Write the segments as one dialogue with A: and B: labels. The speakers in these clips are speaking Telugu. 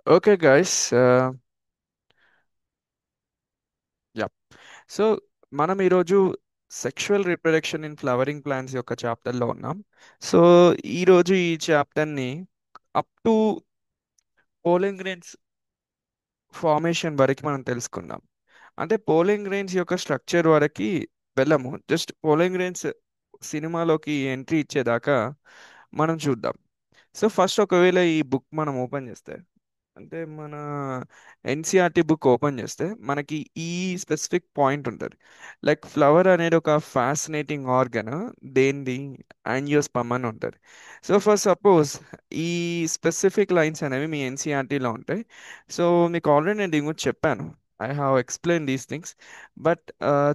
A: Okay, guys. Yeah. సో మనం ఈరోజు sexual reproduction in flowering plants యొక్క చాప్టర్లో ఉన్నాం. సో ఈరోజు ఈ చాప్టర్ని up to pollen grains formation వరకు మనం తెలుసుకుందాం. అంటే పోలింగ్ గ్రెయిన్స్ యొక్క స్ట్రక్చర్ వరకు వెళ్ళము. జస్ట్ పోలింగ్ గ్రెయిన్స్ సినిమాలోకి ఎంట్రీ ఇచ్చేదాకా మనం చూద్దాం. సో ఫస్ట్ ఒకవేళ ఈ బుక్ మనం ఓపెన్ చేస్తే, అంటే మన ఎన్సిఆర్టి బుక్ ఓపెన్ చేస్తే మనకి ఈ స్పెసిఫిక్ పాయింట్ ఉంటుంది. లైక్ ఫ్లవర్ అనేది ఒక ఫ్యాసినేటింగ్ ఆర్గన్, దేనిది యాంజియోస్పర్మ్ అని ఉంటుంది. సో ఫర్ సపోజ్ ఈ స్పెసిఫిక్ లైన్స్ అనేవి మీ ఎన్సిఆర్టీలో ఉంటాయి. సో మీకు ఆల్రెడీ నేను దీని గురించి చెప్పాను. I have explain these things. But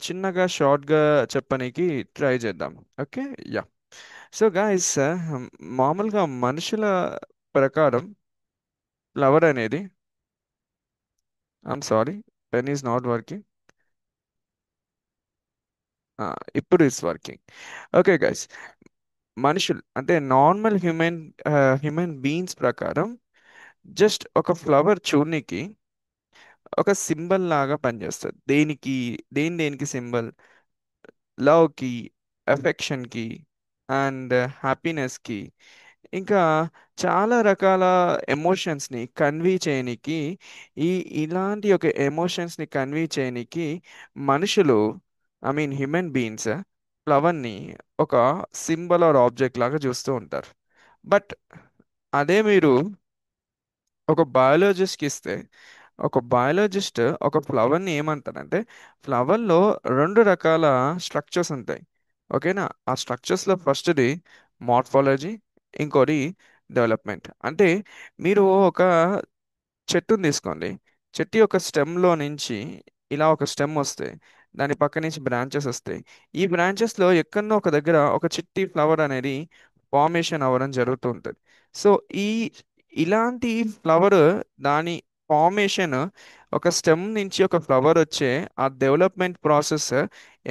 A: చిన్నగా షార్ట్గా చెప్పనీకి ట్రై చేద్దాం. ఓకే. యా. సో గాయస్, మామూలుగా మనుషుల ప్రకారం ఫ్లవర్ అనేది, I'm sorry, pen is not working. ఇప్పుడు ఇస్ వర్కింగ్. ఓకే గైస్, మనుషులు అంటే నార్మల్ హ్యూమన్ బీయింగ్స్ ప్రకారం జస్ట్ ఒక ఫ్లవర్ చూడనికి ఒక సింబల్ లాగా పనిచేస్తుంది. దేనికి సింబల్? లవ్కి, ఎఫెక్షన్కి, అండ్ హ్యాపీనెస్కి, ఇంకా చాలా రకాల ఎమోషన్స్ని కన్వీ చేయనికి, ఈ ఇలాంటి ఒక ఎమోషన్స్ని కన్వీ చేయనికి మనుషులు, ఐ మీన్ హ్యూమన్ బీయింగ్స్, ఫ్లవర్ని ఒక సింబల్ ఆర్ ఆబ్జెక్ట్ లాగా చూస్తూ ఉంటారు. బట్ అదే మీరు ఒక బయాలజిస్ట్కి ఇస్తే, ఒక బయాలజిస్ట్ ఒక ఫ్లవర్ని ఏమంటారంటే, ఫ్లవర్లో రెండు రకాల స్ట్రక్చర్స్ ఉంటాయి. ఓకేనా? ఆ స్ట్రక్చర్స్లో ఫస్ట్ది మార్ఫాలజీ, ఇంకోటి డెవలప్మెంట్. అంటే మీరు ఒక చెట్టుని తీసుకోండి. చెట్టు యొక్క స్టెమ్లో నుంచి ఇలా ఒక స్టెమ్ వస్తే, దాని పక్క నుంచి బ్రాంచెస్ వస్తాయి. ఈ బ్రాంచెస్లో ఎక్కడో ఒక దగ్గర ఒక చిట్టి ఫ్లవర్ అనేది ఫార్మేషన్ అవ్వడం జరుగుతూ ఉంటుంది. సో ఈ ఇలాంటి ఫ్లవర్, దాని ఫార్మేషన్, ఒక స్టెమ్ నుంచి ఒక ఫ్లవర్ వచ్చే ఆ డెవలప్మెంట్ ప్రాసెస్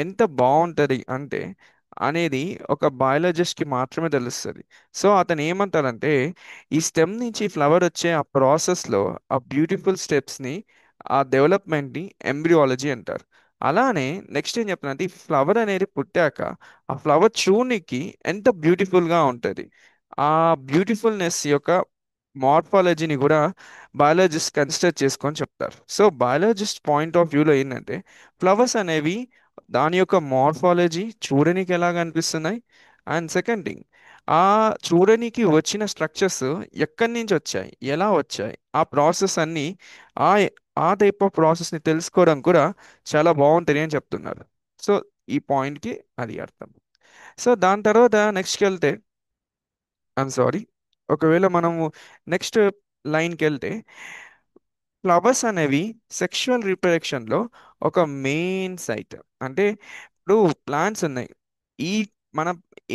A: ఎంత బాగుంటుంది అంటే అనేది ఒక బయాలజిస్ట్కి మాత్రమే తెలుస్తుంది. సో అతను ఏమంటారంటే, ఈ స్టెమ్ నుంచి ఫ్లవర్ వచ్చే ఆ ప్రాసెస్లో ఆ బ్యూటిఫుల్ స్టెప్స్ని, ఆ డెవలప్మెంట్ని ఎంబ్రియాలజీ అంటారు. అలానే నెక్స్ట్ ఏం చెప్తున్నా అంటే, ఈ ఫ్లవర్ అనేది పుట్టాక ఆ ఫ్లవర్ చూడనికి ఎంత బ్యూటిఫుల్గా ఉంటుంది. ఆ బ్యూటిఫుల్నెస్ యొక్క మార్ఫాలజీని కూడా బయాలజిస్ట్ కన్సిడర్ చేసుకొని చెప్తారు. సో బయాలజిస్ట్ పాయింట్ ఆఫ్ వ్యూలో ఏంటంటే, ఫ్లవర్స్ అనేవి దాని యొక్క మార్ఫాలజీ చూడడానికి ఎలా కనిపిస్తున్నాయి, అండ్ సెకండ్ థింగ్, ఆ చూడడానికి వచ్చిన స్ట్రక్చర్స్ ఎక్కడి నుంచి వచ్చాయి, ఎలా వచ్చాయి, ఆ ప్రాసెస్ అన్ని, ఆ ఆ టైప్ ఆఫ్ ప్రాసెస్ని తెలుసుకోవడం కూడా చాలా బాగుంటుంది అని చెప్తున్నారు. సో ఈ పాయింట్కి అది అర్థం. సో దాని తర్వాత నెక్స్ట్కి వెళ్తే, ఐఎమ్ సారీ, ఒకవేళ మనము నెక్స్ట్ లైన్కి వెళ్తే, ఫ్లవర్స్ అనేవి సెక్షువల్ రీప్రొడక్షన్లో ఒక మెయిన్ సైట్. అంటే ఇప్పుడు ప్లాంట్స్ ఉన్నాయి. ఈ మన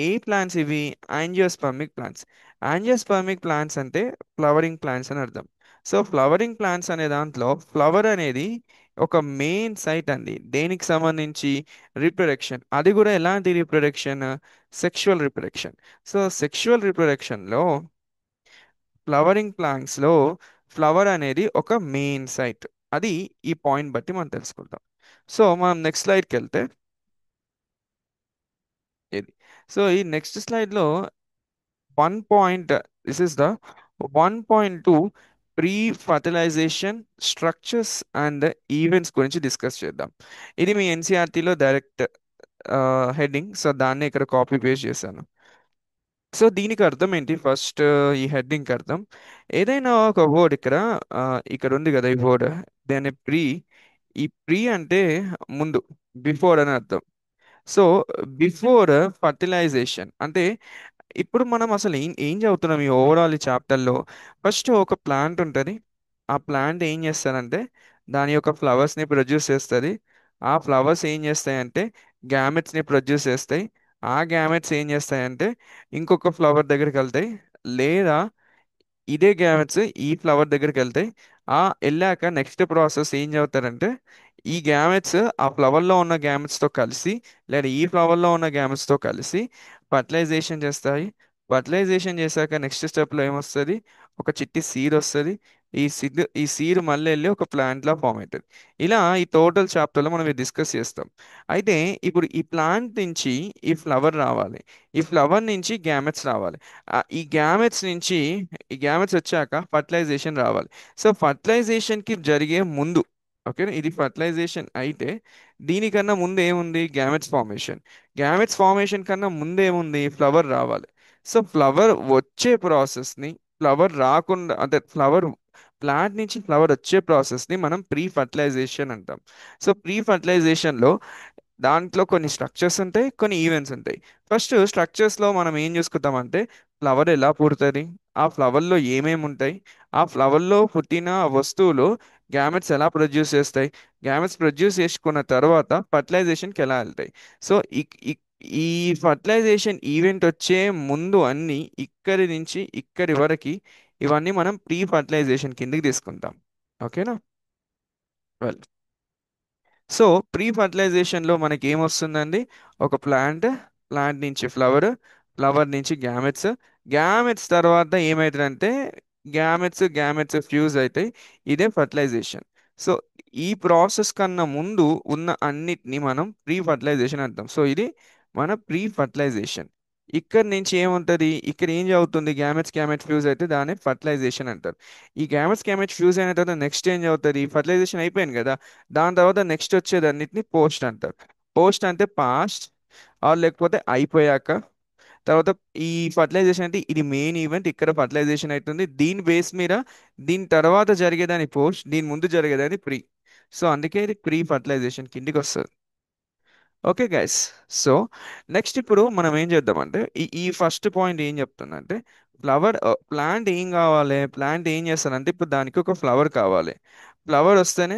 A: ఏ ప్లాంట్స్ ఇవి? యాంజియోస్పర్మిక్ ప్లాంట్స్. యాంజియోస్పర్మిక్ ప్లాంట్స్ అంటే ఫ్లవరింగ్ ప్లాంట్స్ అని అర్థం. సో ఫ్లవరింగ్ ప్లాంట్స్ అనే దాంట్లో ఫ్లవర్ అనేది ఒక మెయిన్ సైట్ అండి. దేనికి సంబంధించి? రీప్రొడక్షన్. అది కూడా ఎలాంటి reproduction? Sexual reproduction. So sexual రీప్రొడక్షన్లో ఫ్లవరింగ్ ప్లాంట్స్లో ఫ్లవర్ అనేది ఒక మెయిన్ సైట్. అది ఈ పాయింట్ బట్టి మనం తెలుసుకుంటాం. సో మనం నెక్స్ట్ స్లైడ్కి వెళ్తే, ఇది. సో ఈ నెక్స్ట్ స్లైడ్లో 1 point, this is the 1.2 pre fertilization structures and events గురించి డిస్కస్ చేద్దాం. ఇది మీ ఎన్సీఆర్టీలో డైరెక్ట్ హెడ్డింగ్. సో దాన్ని ఇక్కడ కాపీ పేస్ట్ చేశాను. సో దీనికి అర్థం ఏంటి? ఫస్ట్ ఈ హెడ్డింగ్ అర్థం, ఏదైనా ఒక వర్డ్ ఇక్కడ, ఇక్కడ ఉంది కదా ఈ వర్డ్, దాని ప్రీ. ఈ ప్రీ అంటే ముందు, బిఫోర్ అని అర్థం. సో బిఫోర్ ఫర్టిలైజేషన్ అంటే, ఇప్పుడు మనం అసలు ఏం చదువుతున్నాం ఈ ఓవరాల్ ఈ చాప్టర్లో? ఫస్ట్ ఒక ప్లాంట్ ఉంటుంది. ఆ ప్లాంట్ ఏం చేస్తారంటే, దాని యొక్క ఫ్లవర్స్ని ప్రొడ్యూస్ చేస్తుంది. ఆ ఫ్లవర్స్ ఏం చేస్తాయంటే గ్యామెట్స్ని ప్రొడ్యూస్ చేస్తాయి. ఆ గ్యామెట్స్ ఏం చేస్తాయంటే ఇంకొక ఫ్లవర్ దగ్గరికి వెళ్తాయి. లేదా ఇదే గ్యామెట్స్ ఈ ఫ్లవర్ దగ్గరికి వెళ్తాయి. ఆ వెళ్ళాక నెక్స్ట్ ప్రాసెస్ ఏం చదువుతారంటే, ఈ గ్యామెట్స్ ఆ ఫ్లవర్లో ఉన్న గ్యామెట్స్తో కలిసి, లేదా ఈ ఫ్లవర్లో ఉన్న గ్యామెట్స్తో కలిసి ఫర్టిలైజేషన్ చేస్తాయి. ఫర్టిలైజేషన్ చేశాక నెక్స్ట్ స్టెప్లో ఏమొస్తుంది? ఒక చిట్టి సీడ్ వస్తుంది. ఈ సీడ్ మళ్ళీ వెళ్ళి ఒక ప్లాంట్ లా ఫామ్ అవుతుంది. ఇలా ఈ టోటల్ చాప్టర్ లో మనం ఇది డిస్కస్ చేస్తాం. అయితే ఇప్పుడు ఈ ప్లాంట్ నుంచి ఈ ఫ్లవర్ రావాలి, ఈ ఫ్లవర్ నుంచి గ్యామెట్స్ రావాలి, ఈ గ్యామెట్స్ వచ్చాక ఫర్టిలైజేషన్ రావాలి. సో ఫర్టిలైజేషన్ కి జరిగే ముందు, ఓకే, ఇది ఫర్టిలైజేషన్ అయితే దీనికన్నా ముందు ఏముంది, గ్యామెట్స్ ఫార్మేషన్. గ్యామెట్స్ ఫార్మేషన్ కన్నా ముందు ఏముంది, ఫ్లవర్ రావాలి. సో ఫ్లవర్ వచ్చే ప్రాసెస్ ని, ఫ్లవర్ రాకుండా అంటే ఫ్లవర్, ప్లాంట్ నుంచి ఫ్లవర్ వచ్చే ప్రాసెస్ ని మనం ప్రీ ఫర్టిలైజేషన్ అంటాం. సో ప్రీ ఫర్టిలైజేషన్ లో దాంట్లో కొన్ని స్ట్రక్చర్స్ ఉంటాయి, కొన్ని ఈవెంట్స్ ఉంటాయి. ఫస్ట్ స్ట్రక్చర్స్ లో మనం ఏం చూసుకుంటామంటే ఫ్లవర్ ఎలా పుడుతుంది, ఆ ఫ్లవర్ లో ఏమేమి ఉంటాయి, ఆ ఫ్లవర్ లో పుట్టిన వస్తువులు గ్యామెట్స్ ఎలా ప్రొడ్యూస్ చేస్తాయి, గ్యామెట్స్ ప్రొడ్యూస్ చేసుకున్న తర్వాత ఫర్టిలైజేషన్కి ఎలా వెళ్తాయి. సో ఈ ఈ ఈ ఫర్టిలైజేషన్ ఈవెంట్ వచ్చే ముందు అన్ని ఇక్కడి నుంచి ఇక్కడి వరకు ఇవన్నీ మనం ప్రీ ఫర్టిలైజేషన్ కిందకి తీసుకుంటాం. ఓకేనా. వెల్, సో ప్రీ ఫర్టిలైజేషన్ లో మనకి ఏమొస్తుందండి, ఒక ప్లాంట్, ప్లాంట్ నుంచి ఫ్లవర్, ఫ్లవర్ నుంచి గ్యామెట్స్, గ్యామెట్స్ తర్వాత ఏమవుతుందంటే గ్యామెట్స్ ఫ్యూజ్ అవుతాయి. ఇదే ఫర్టిలైజేషన్. సో ఈ ప్రాసెస్ కన్నా ముందు ఉన్న అన్నిటిని మనం ప్రీ ఫర్టిలైజేషన్ అంటాం. సో ఇది మన ప్రీ ఫర్టిలైజేషన్. ఇక్కడ నుంచి ఏముంటది, ఇక్కడ ఏం అవుతుంది, గ్యామెట్స్ ఫ్యూజ్ అయితే దాన్ని ఫర్టిలైజేషన్ అంటారు. ఈ గ్యామెట్స్ ఫ్యూజ్ అయిన తర్వాత నెక్స్ట్ ఏం అవుతుంది, ఫర్టిలైజేషన్ అయిపోయింది కదా, దాని తర్వాత నెక్స్ట్ వచ్చేది అన్నిటిని పోస్ట్ అంటారు. పోస్ట్ అంటే పాస్ట్ ఆర్ లేకపోతే అయిపోయాక. తర్వాత ఈ ఫర్టిలైజేషన్ అంటే ఇది మెయిన్ ఈవెంట్, ఇక్కడ ఫర్టిలైజేషన్ అవుతుంది, దీని బేస్ మీద దీని తర్వాత జరిగేదాన్ని పోస్ట్, దీని ముందు జరిగేదాన్ని ప్రీ. సో అందుకే ఇది ప్రీ ఫర్టిలైజేషన్ కిందికి వస్తుంది. Okay guys. సో నెక్స్ట్ ఇప్పుడు మనం ఏం చేద్దామంటే ఈ ఫస్ట్ పాయింట్ ఏం చెప్తుందంటే ఫ్లవర్, ప్లాంట్ ఏం కావాలి, ప్లాంట్ ఏం చేస్తారంటే ఇప్పుడు దానికి ఒక ఫ్లవర్ కావాలి. ఫ్లవర్ వస్తేనే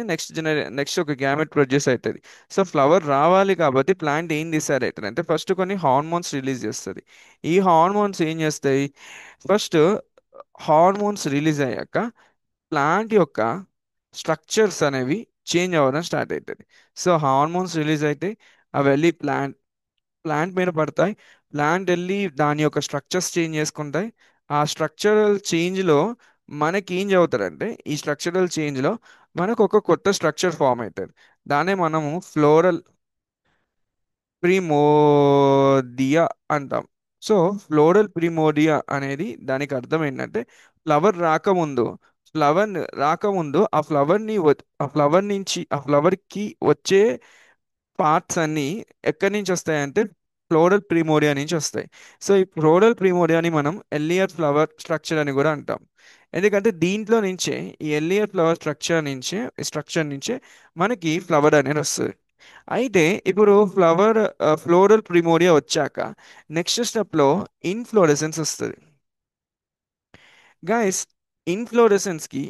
A: నెక్స్ట్ ఒక గ్యామెట్ ప్రొడ్యూస్ అవుతుంది. సో ఫ్లవర్ రావాలి కాబట్టి ప్లాంట్ ఏం డిసైడ్ అవుతుంది అంటే ఫస్ట్ కొన్ని హార్మోన్స్ రిలీజ్ చేస్తుంది. ఈ హార్మోన్స్ ఏం చేస్తాయి, ఫస్ట్ హార్మోన్స్ రిలీజ్ అయ్యాక ప్లాంట్ యొక్క స్ట్రక్చర్స్ అనేవి చేంజ్ అవ్వడం స్టార్ట్ అవుతుంది. సో హార్మోన్స్ రిలీజ్ అయితే అవి వెళ్ళి ప్లాంట్ మీద పడతాయి. ప్లాంట్ వెళ్ళి దాని యొక్క స్ట్రక్చర్స్ చేంజ్ చేసుకుంటాయి. ఆ స్ట్రక్చరల్ చేంజ్లో మనకి ఏం చదువుతారంటే ఈ స్ట్రక్చరల్ చేంజ్లో మనకు ఒక కొత్త స్ట్రక్చర్ ఫామ్ అవుతుంది. దాన్నే మనము ఫ్లోరల్ ప్రిమోదియా అంటాం. సో ఫ్లోరల్ ప్రిమోడియా అనేది దానికి అర్థం ఏంటంటే ఫ్లవర్ రాకముందు, ఫ్లవర్ రాకముందు ఆ ఫ్లవర్ నుంచి ఆ ఫ్లవర్ కి వచ్చే పార్ట్స్ అన్నీ ఎక్కడి నుంచి వస్తాయంటే ఫ్లోరల్ ప్రిమోడియా నుంచి వస్తాయి. సో ఈ ఫ్లోరల్ ప్రిమోడియాని మనం ఎర్లియర్ ఫ్లవర్ స్ట్రక్చర్ అని కూడా అంటాం. ఎందుకంటే దీంట్లో నుంచే, ఈ ఎర్లియర్ ఫ్లవర్ స్ట్రక్చర్ నుంచే మనకి ఫ్లవర్ అనేది వస్తుంది. అయితే ఇప్పుడు ఫ్లోరల్ ప్రిమోడియా వచ్చాక నెక్స్ట్ స్టెప్ లో ఇన్ఫ్లోరెసెన్స్ వస్తుంది. గైస్, ఇన్ఫ్లోరెసెన్స్ కి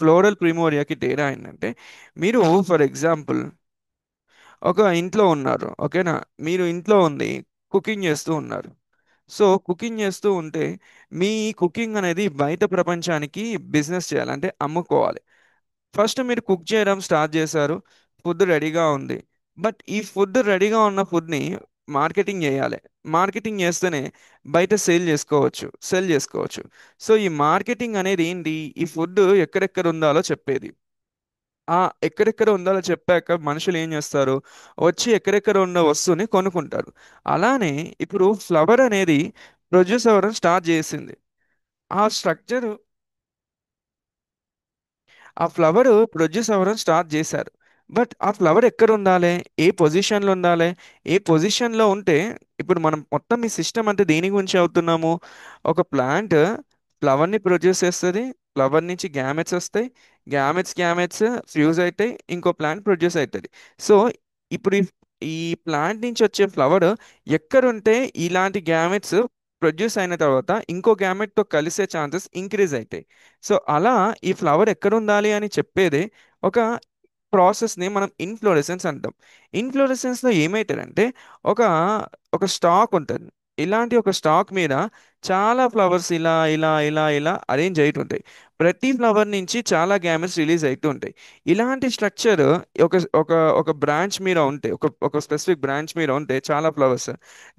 A: ఫ్లోరల్ ప్రిమోడియాకి తేడా ఏంటంటే, మీరు ఫర్ ఎగ్జాంపుల్ ఒక ఇంట్లో ఉన్నారు, ఓకేనా, మీరు ఇంట్లో ఉండి కుకింగ్ చేస్తూ ఉన్నారు. సో కుకింగ్ చేస్తూ ఉంటే మీ కుకింగ్ అనేది బయట ప్రపంచానికి బిజినెస్ చేయాలంటే అమ్ముకోవాలి. ఫస్ట్ మీరు కుక్ చేయడం స్టార్ట్ చేశారు, ఫుడ్ రెడీగా ఉంది. బట్ ఈ ఫుడ్ రెడీగా ఉన్న ఫుడ్ని మార్కెటింగ్ చేయాలి. మార్కెటింగ్ చేస్తేనే బయట సెల్ చేసుకోవచ్చు. సో ఈ మార్కెటింగ్ అనేది ఏంటి, ఈ ఫుడ్ ఎక్కడెక్కడ ఉండాలో చెప్పేది. ఆ ఎక్కడెక్కడ ఉండాలో చెప్పాక మనుషులు ఏం చేస్తారు, వచ్చి ఎక్కడెక్కడ ఉన్న వస్తువుని కొనుక్కుంటారు. అలానే ఇప్పుడు ఫ్లవర్ అనేది ప్రొడ్యూస్ అవ్వడం స్టార్ట్ చేసింది. ఆ స్ట్రక్చర్ ఆ ఫ్లవర్ ప్రొడ్యూస్ అవ్వడం స్టార్ట్ చేశారు. బట్ ఆ ఫ్లవర్ ఎక్కడ ఉండాలి, ఏ పొజిషన్లో ఉండాలి, ఏ పొజిషన్లో ఉంటే ఇప్పుడు మనం మొత్తం ఈ సిస్టమ్ అంటే దేని గురించి అవుతున్నాము, ఒక ప్లాంట్ ఫ్లవర్ని ప్రొడ్యూస్ చేస్తుంది, ఫ్లవర్ నుంచి గ్యామెట్స్ వస్తాయి, గ్యామెట్స్ ఫ్యూజ్ అవుతాయి, ఇంకో ప్లాంట్ ప్రొడ్యూస్ అవుతుంది. సో ఇప్పుడు ఈ ప్లాంట్ నుంచి వచ్చే ఫ్లవర్ ఎక్కడుంటే ఇలాంటి గ్యామెట్స్ ప్రొడ్యూస్ అయిన తర్వాత ఇంకో గ్యామెట్తో కలిసే ఛాన్సెస్ ఇంక్రీజ్ అవుతాయి. సో అలా ఈ ఫ్లవర్ ఎక్కడ ఉండాలి అని చెప్పేదే ఒక ప్రాసెస్ని మనం ఇన్ఫ్లోరెసెన్స్ అంటాం. ఇన్ఫ్లోరెసెన్స్లో ఏమవుతుందంటే ఒక ఒక స్టాక్ ఉంటుంది. ఇలాంటి ఒక స్టాక్ మీద చాలా ఫ్లవర్స్ ఇలా ఇలా ఇలా ఇలా అరేంజ్ అవుతుంటాయి. ప్రతి ఫ్లవర్ నుంచి చాలా గ్యామెట్స్ రిలీజ్ అవుతూ ఉంటాయి. ఇలాంటి స్ట్రక్చర్ ఒక ఒక ఒక బ్రాంచ్ మీద ఉంటే, ఒక స్పెసిఫిక్ బ్రాంచ్ మీద ఉంటే చాలా ఫ్లవర్స్,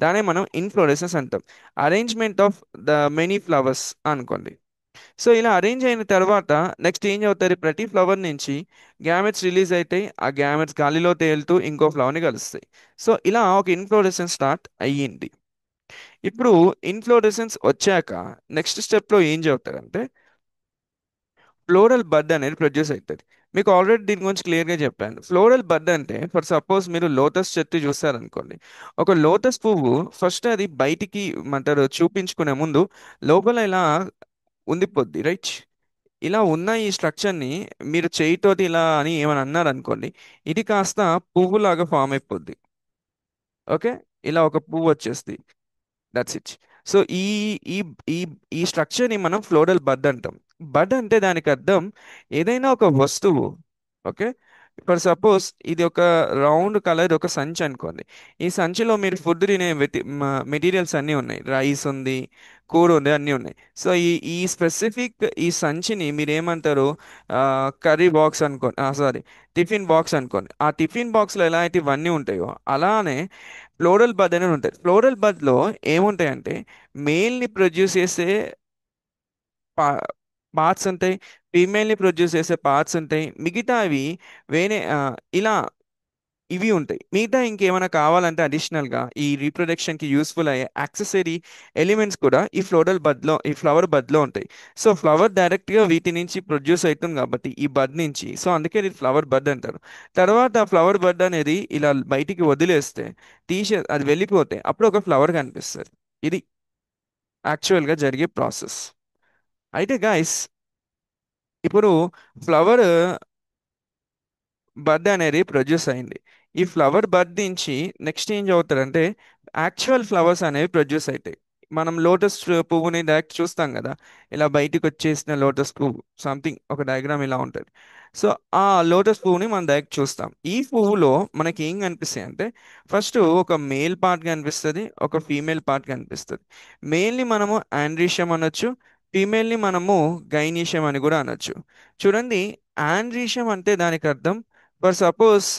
A: దానే మనం ఇన్ఫ్లోరెసెన్స్ అంటాం. Arrangement of the many flowers అనుకోండి. సో ఇలా అరేంజ్ అయిన తర్వాత నెక్స్ట్ ఏం అవుతుంది, ప్రతి ఫ్లవర్ నుంచి గ్యామెట్స్ రిలీజ్ అవుతాయి. ఆ గ్యామెట్స్ గాలిలో తేలుతూ ఇంకో ఫ్లవర్ని కలుస్తాయి. సో ఇలా ఒక ఇన్ఫ్లోరెసెన్స్ స్టార్ట్ అయ్యింది. ఇప్పుడు ఇన్ఫ్లోరెసెన్స్ వచ్చాక నెక్స్ట్ స్టెప్లో ఏం చెప్తారంటే ఫ్లోరల్ బడ్ అనేది ప్రొడ్యూస్ అవుతుంది. మీకు ఆల్రెడీ దీని గురించి క్లియర్గా చెప్పాను. ఫ్లోరల్ బడ్ అంటే ఫర్ సపోజ్ మీరు లోటస్ చెట్టు చూస్తారనుకోండి. ఒక లోటస్ పువ్వు ఫస్ట్ అది బయటికి అంటారు చూపించుకునే ముందు లోపల ఇలా ఉండిపోద్ది, రైట్? ఇలా ఉన్న ఈ స్ట్రక్చర్ని మీరు చేయితోటి ఇలా అని ఏమని అన్నారు అనుకోండి, ఇది కాస్త పువ్వులాగా ఫామ్ అయిపోద్ది. ఓకే, ఇలా ఒక పువ్వు వచ్చేస్తుంది. That's it. సో ఈ ఈ ఈ ఈ స్ట్రక్చర్ని మనం ఫ్లోరల్ బడ్ అంటాం. బడ్ అంటే దానికి అర్థం ఏదైనా ఒక వస్తువు. ఓకే, ఫర్ సపోజ్ ఇది ఒక రౌండ్ కలర్ ఒక సంచి అనుకోండి. ఈ సంచిలో మీరు ఫుడ్ తినే మెటీరియల్స్ అన్నీ ఉన్నాయి, రైస్ ఉంది, కూర ఉంది, అన్నీ ఉన్నాయి. సో ఈ స్పెసిఫిక్ ఈ సంచిని మీరు ఏమంటారు, కర్రీ బాక్స్ అనుకోండి, సారీ, టిఫిన్ బాక్స్ అనుకోండి. ఆ టిఫిన్ బాక్స్లో ఎలా అయితే ఇవన్నీ ఉంటాయో అలానే ఫ్లోరల్ బడ్ అనేది ఉంటుంది. ఫ్లోరల్ బడ్లో ఏముంటాయంటే మేల్ని ప్రొడ్యూస్ చేసే పా పార్ట్స్ ఉంటాయి, ఫీమేల్ని ప్రొడ్యూస్ చేసే పార్ట్స్ ఉంటాయి, మిగతావి వేరే ఇలా ఇవి ఉంటాయి. మిగతా ఇంకేమైనా కావాలంటే అడిషనల్గా ఈ రీప్రొడక్షన్కి యూస్ఫుల్ అయ్యే యాక్సెసరీ ఎలిమెంట్స్ కూడా ఈ ఫ్లవర్ బడ్లో ఉంటాయి. సో ఫ్లవర్ డైరెక్ట్గా వీటి నుంచి ప్రొడ్యూస్ అవుతుంది కాబట్టి ఈ బడ్ నుంచి, సో అందుకే ఇది ఫ్లవర్ బడ్ అంటారు. తర్వాత ఆ ఫ్లవర్ బడ్ అనేది ఇలా బయటికి వదిలేస్తే అది వెళ్ళిపోతే అప్పుడు ఒక ఫ్లవర్ కనిపిస్తుంది. ఇది యాక్చువల్గా జరిగే ప్రాసెస్. అయితే గాయస్, ఇప్పుడు ఫ్లవర్ బడ్ అనేది ప్రొడ్యూస్ అయింది. ఈ ఫ్లవర్ బడ్ నుంచి నెక్స్ట్ ఏం చదువుతారంటే యాక్చువల్ ఫ్లవర్స్ అనేవి ప్రొడ్యూస్ అవుతాయి. మనం లోటస్ పువ్వుని డైరెక్ట్ చూస్తాం కదా, ఇలా బయటికి వచ్చేసిన లోటస్ పువ్వు సంథింగ్ ఒక డయాగ్రామ్ ఇలా ఉంటుంది. సో ఆ లోటస్ పువ్వుని మనం డైరెక్ట్ చూస్తాం. ఈ పువ్వులో మనకి ఏం కనిపిస్తాయి అంటే ఫస్ట్ ఒక మేల్ పార్ట్ కనిపిస్తుంది, ఒక ఫీమేల్ పార్ట్ కనిపిస్తుంది. మేల్ని మనము ఆండ్రీషియం అనొచ్చు, ఫీమేల్ని మనము గైనీషియం అని కూడా అనొచ్చు. చూడండి, ఆండ్రీషియం అంటే దానికి అర్థం ఫర్ సపోజ్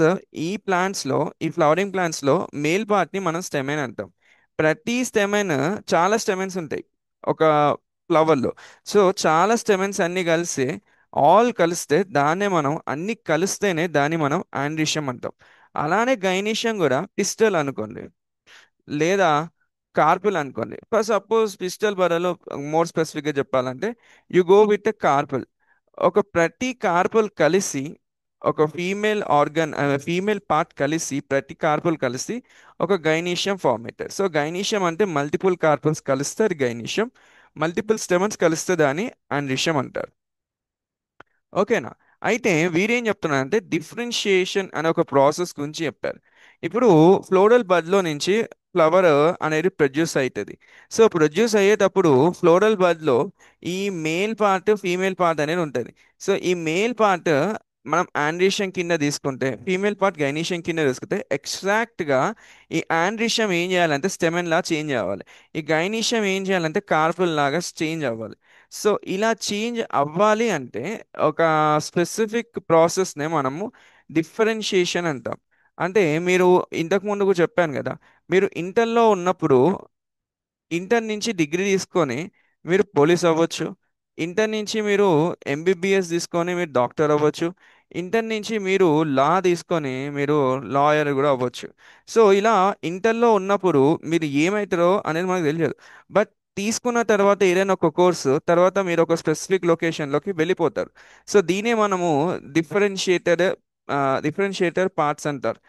A: ఈ ప్లాంట్స్ లో, ఈ ఫ్లవరింగ్ ప్లాంట్స్ లో మేల్ పార్ట్ ని మనం స్టెమెన్ అంటాం. ప్రతి స్టెమెన్, చాలా స్టెమెన్స్ ఉంటాయి ఒక ఫ్లవర్ లో. సో చాలా స్టెమెన్స్ అన్ని కలిసి ఆల్ కలిస్తే దాన్నే మనం అన్ని కలిస్తేనే దాన్ని మనం ఆండ్రీషియం అంటాం. అలానే గైనీషియం కూడా పిస్టల్ అనుకోండి, లేదా కార్పుల్ అనుకోండి. ఫర్ సపోజ్ పిస్టల్ బరలో మోర్ స్పెసిఫిక్గా చెప్పాలంటే యు గో విత్ ఎ కార్పుల్. ఒక ప్రతి కార్పుల్ కలిసి ఒక ఫీమేల్ పార్ట్ కలిసి ప్రతి కార్పుల్ కలిసి ఒక గైనీషియం ఫార్మ్ అవుతారు. సో గైనీషియం అంటే మల్టిపుల్ కార్పుల్స్ కలిస్తే అది గైనీషియం, మల్టిపుల్ స్టెమన్స్ కలిస్తే దాన్ని ఆండ్రీషియం అంటారు. ఓకేనా? అయితే వీరేం చెప్తున్నారంటే డిఫరెన్షియేషన్ అనే ఒక ప్రాసెస్ గురించి చెప్పారు. ఇప్పుడు ఫ్లోరల్ బడ్లో నుంచి ఫ్లవర్ అనేది ప్రొడ్యూస్ అవుతుంది. సో ప్రొడ్యూస్ అయ్యేటప్పుడు ఫ్లోరల్ బడ్లో ఈ మేల్ పార్ట్ ఫీమేల్ పార్ట్ అనేది ఉంటుంది. సో ఈ మేల్ పార్ట్ మనం ఆండ్రీషియం కింద తీసుకుంటే, ఫీమేల్ పార్ట్ గైనీషియం కింద తీసుకుంటే ఎక్స్ట్రాక్ట్గా ఈ ఆండ్రీషియం ఏం చేయాలంటే స్టెమెన్ లా చేంజ్ అవ్వాలి, ఈ గైనీషియం ఏం చేయాలంటే కార్పుల్ లాగా చేంజ్ అవ్వాలి. సో ఇలా చేంజ్ అవ్వాలి అంటే ఒక స్పెసిఫిక్ ప్రాసెస్నే మనము డిఫరెన్షియేషన్ అంటాం. అంటే మీరు ఇంతకు ముందుకు చెప్పాను కదా, మీరు ఇంటర్లో ఉన్నప్పుడు ఇంటర్ నుంచి డిగ్రీ తీసుకొని మీరు పోలీస్ అవ్వచ్చు, ఇంటర్ నుంచి మీరు ఎంబీబీఎస్ తీసుకొని మీరు డాక్టర్ అవ్వచ్చు, ఇంటర్ నుంచి మీరు లా తీసుకొని మీరు లాయర్ కూడా అవ్వచ్చు. సో ఇలా ఇంటర్లో ఉన్నప్పుడు మీరు ఏమవుతారో అనేది మనకు తెలియదు. బట్ తీసుకున్న తర్వాత ఏదైనా ఒక కోర్సు తర్వాత మీరు ఒక స్పెసిఫిక్ లొకేషన్లోకి వెళ్ళిపోతారు. సో దీనే మనము డిఫరెన్షియేటర్ డిఫరెన్షియేటర్ పార్ట్స్ అంటారు.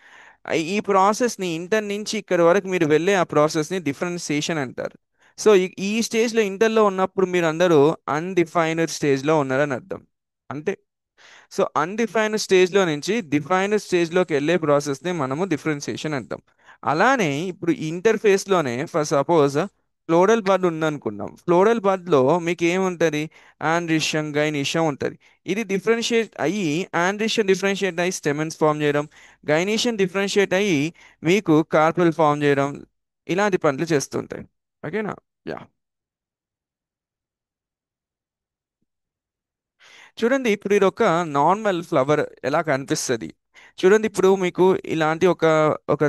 A: ఈ ప్రాసెస్ని ఇంటర్ నుంచి ఇక్కడ వరకు మీరు వెళ్ళే ఆ ప్రాసెస్ని డిఫరెన్సియేషన్ అంటారు. సో ఈ స్టేజ్లో ఇంటర్లో ఉన్నప్పుడు మీరు అందరూ అన్డిఫైన్డ్ స్టేజ్లో ఉన్నారని అర్థం. అంటే సో అన్డిఫైన్డ్ స్టేజ్లో నుంచి డిఫైన్డ్ స్టేజ్లోకి వెళ్ళే ప్రాసెస్ని మనము డిఫరెన్సియేషన్ అంటాం. అలానే ఇప్పుడు ఇంటర్ఫేస్లోనే ఫర్ సపోజ్ ఫ్లోరల్ బడ్ ఉందనుకున్నాం. ఫ్లోరల్ బడ్లో మీకు ఏముంటుంది, ఆండ్రిషియం గైనీషియం ఉంటుంది. ఇది డిఫరెన్షియేట్ అయ్యి ఆండ్రిషియం డిఫరెన్షియేట్ అయ్యి స్టెమెన్స్ ఫామ్ చేయడం, గైనీషియం డిఫరెన్షియేట్ అయ్యి మీకు కార్పుల్ ఫామ్ చేయడం, ఇలాంటి పనులు చేస్తుంటాయి. ఓకేనా? యా. చూడండి, ఇప్పుడు ఇది ఒక నార్మల్ ఫ్లవర్ ఎలా కనిపిస్తుంది. చూడండి, ఇప్పుడు మీకు ఇలాంటి ఒక ఒక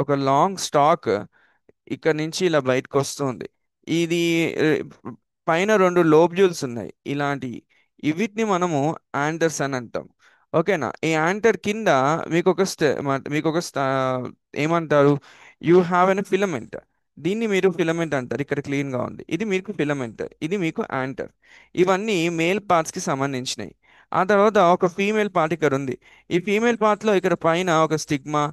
A: ఒక లాంగ్ స్టాక్ ఇక్కడ నుంచి ఇలా బయటకు వస్తుంది. ఇది పైన రెండు లోబ్యూల్స్ ఉన్నాయి ఇలాంటివి. వీటిని మనము యాంటర్స్ అని అంటాం. ఓకేనా? ఈ యాంటర్ కింద మీకు ఒక మీకు ఒక ఏమంటారు, యూ హ్యావ్ ఎన్ ఫిలమెంట్. దీన్ని మీరు ఫిలమెంట్ అంటారు. ఇక్కడ క్లీన్ గా ఉంది, ఇది మీకు ఫిలమెంట్, ఇది మీకు యాంటర్. ఇవన్నీ మేల్ పార్ట్స్ కి సంబంధించినవి. ఆ తర్వాత ఒక ఫీమేల్ పార్ట్ ఇక్కడ ఉంది. ఈ ఫీమేల్ పార్ట్ లో ఇక్కడ పైన ఒక స్టిగ్మా,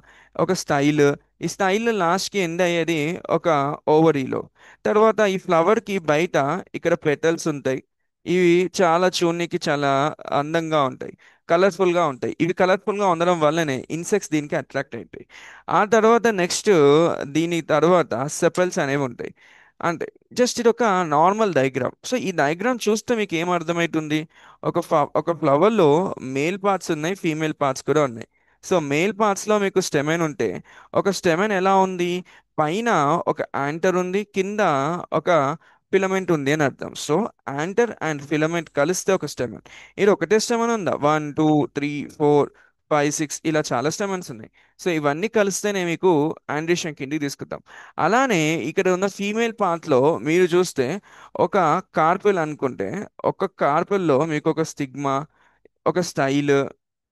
A: ఒక స్టైల్. ఈ స్టైల్ లాస్ట్ కి ఎండ్ అయ్యేది ఒక ఓవరీలో. తర్వాత ఈ ఫ్లవర్ కి బయట ఇక్కడ పెటల్స్ ఉంటాయి. ఇవి చాలా చూడనికి చాలా అందంగా ఉంటాయి, కలర్ఫుల్ గా ఉంటాయి. ఇవి కలర్ఫుల్ గా ఉండడం వల్లనే ఇన్సెక్ట్స్ దీనికి అట్రాక్ట్ అవుతాయి. ఆ తర్వాత నెక్స్ట్, దీని తర్వాత సెపల్స్ అనేవి ఉంటాయి. అంటే జస్ట్ ఇది ఒక నార్మల్ డయాగ్రామ్. సో ఈ డయాగ్రామ్ చూస్తే మీకు ఏం అర్థమవుతుంది? ఒక ఫ్లవర్ లో మేల్ పార్ట్స్ ఉన్నాయి, ఫీమేల్ పార్ట్స్ కూడా ఉన్నాయి. సో మేల్ పార్ట్స్ లో మీకు స్టెమెన్ ఉంటే, ఒక స్టెమెన్ ఎలా ఉంది, పైన ఒక యాంటర్ ఉంది, కింద ఒక ఫిలమెంట్ ఉంది అని అర్థం. సో యాంటర్ అండ్ ఫిలమెంట్ కలిస్తే ఒక స్టెమెన్. ఇది ఒకటే స్టెమెన్ ఉందా? 1 2 3 4 5 6 ఇలా చాలా స్టెమెన్స్ ఉన్నాయి. సో ఇవన్నీ కలిస్తేనే మీకు ఆండ్రిషన్ కిందికి తీసుకుంటాం. అలానే ఇక్కడ ఉన్న ఫీమేల్ పార్ట్ లో మీరు చూస్తే, ఒక కార్పెల్ అనుకుంటే, ఒక కార్పెల్ లో మీకు ఒక స్టిగ్మా, ఒక స్టైల్,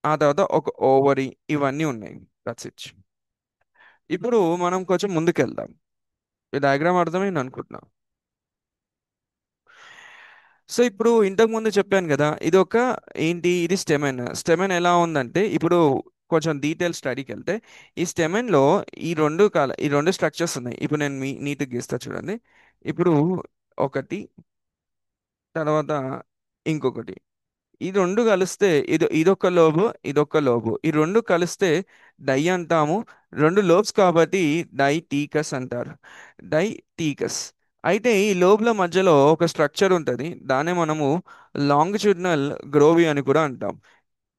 A: ఆ తర్వాత ఒక ఓవరీ, ఇవన్నీ ఉన్నాయి. That's it. ఇప్పుడు మనం కొంచెం ముందుకెళ్దాం. ఈ డయాగ్రామ్ అర్థమైంది అనుకుంటున్నా. సో ఇప్పుడు ఇంతకు ముందు చెప్పాను కదా, ఇది ఒక ఏంటి, ఇది స్టెమెన్. స్టెమెన్ ఎలా ఉందంటే, ఇప్పుడు కొంచెం డీటెయిల్ స్టడీకి వెళ్తే, ఈ స్టెమెన్ లో ఈ రెండు స్ట్రక్చర్స్ ఉన్నాయి. ఇప్పుడు నేను నీట్గా గీస్తా చూడండి. ఇప్పుడు ఒకటి, తర్వాత ఇంకొకటి. ఈ రెండు కలిస్తే ఇదొక లోబు, ఇదొక లోబు. ఈ రెండు కలిస్తే డై అంటాము. రెండు లోబ్స్ కాబట్టి డై టీకస్ అంటారు. డై టీకస్. అయితే ఈ లోబ్ల మధ్యలో ఒక స్ట్రక్చర్ ఉంటుంది, దాన్ని మనము లాంగిట్యూడినల్ గ్రోవి అని కూడా అంటాం.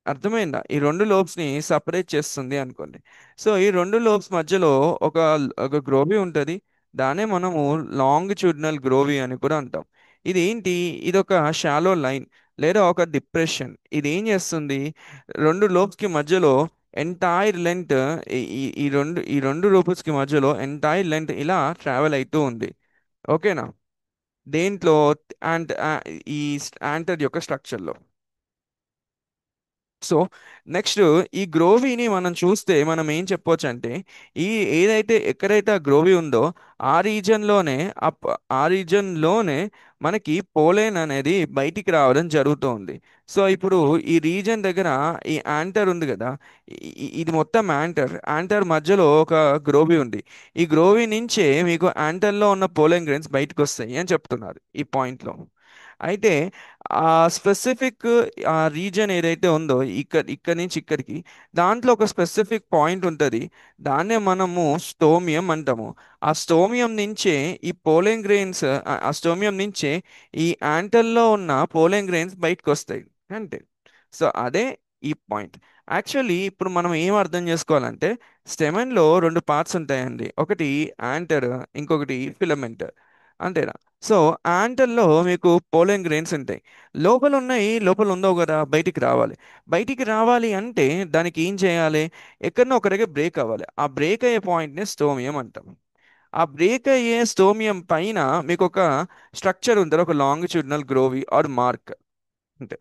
A: అర్థమైందా? ఈ రెండు లోబ్స్ ని సపరేట్ చేస్తుంది అనుకోండి. సో ఈ రెండు లోబ్స్ మధ్యలో ఒక ఒక గ్రోవి ఉంటుంది, దాన్నే మనము లాంగిట్యూడినల్ గ్రోవి అని కూడా అంటాం. ఇది ఏంటి? ఇది ఒక షాలో లైన్ లేదా ఒక డిప్రెషన్. ఇది ఏం చేస్తుంది, రెండు లోబ్స్ కి మధ్యలో ఎంటైర్ లెంత్, ఈ రెండు లోబ్స్ కి మధ్యలో ఎంటైర్ లెంత్ ఇలా ట్రావెల్ అవుతూ ఉంది. ఓకేనా? దేంట్లో? అండ్ ఈ యాంటర్ యొక్క స్ట్రక్చర్లో. సో నెక్స్ట్, ఈ గ్రోవీని మనం చూస్తే మనం ఏం చెప్పొచ్చు అంటే, ఈ ఏదైతే ఎక్కడైతే ఆ గ్రోవీ ఉందో, ఆ రీజన్లోనే ఆ రీజన్లోనే మనకి పోలేన్ అనేది బయటికి రావడం జరుగుతుంది. సో ఇప్పుడు ఈ రీజన్ దగ్గర ఈ యాంటర్ ఉంది కదా, ఇది మొత్తం యాంటర్. యాంటర్ మధ్యలో ఒక గ్రోవీ ఉంది. ఈ గ్రోవీ నుంచే మీకు యాంటర్లో ఉన్న పోలెన్ గ్రెయిన్స్ బయటకు వస్తాయి అని చెప్తున్నారు ఈ పాయింట్లో. అయితే ఆ స్పెసిఫిక్ ఆ రీజన్ ఏదైతే ఉందో, ఇక్కడ నుంచి ఇక్కడికి, దాంట్లో ఒక స్పెసిఫిక్ పాయింట్ ఉంటుంది. దాన్నే మనము స్టోమియం అంటాము. ఆ స్టోమియం నుంచే ఈ పోలెన్ గ్రెయిన్స్, ఆ స్టోమియం నుంచే ఈ యాంటల్లో ఉన్న పోలెన్ గ్రెయిన్స్ బయటకు వస్తాయి. అంటే సో అదే ఈ పాయింట్. యాక్చువల్లీ ఇప్పుడు మనం ఏం అర్థం చేసుకోవాలంటే, స్టెమెన్లో రెండు పార్ట్స్ ఉంటాయండి. ఒకటి యాంటర్, ఇంకొకటి ఫిలమెంట్. అంతేనా? సో యాంటల్లో మీకు పోలెన్ గ్రెయిన్స్ ఉంటాయి. లోపల ఉన్నాయి, లోపల ఉందో కదా, బయటికి రావాలి. బయటికి రావాలి అంటే దానికి ఏం చేయాలి? ఎక్కడనో ఒక దగ్గర బ్రేక్ అవ్వాలి. ఆ బ్రేక్ అయ్యే పాయింట్ని స్టోమియం అంటాం. ఆ బ్రేక్ అయ్యే స్టోమియం పైన మీకు ఒక స్ట్రక్చర్ ఉంటుంది, ఒక లాంగిట్యూడినల్ గ్రోవి ఆర్ మార్క్. అంటే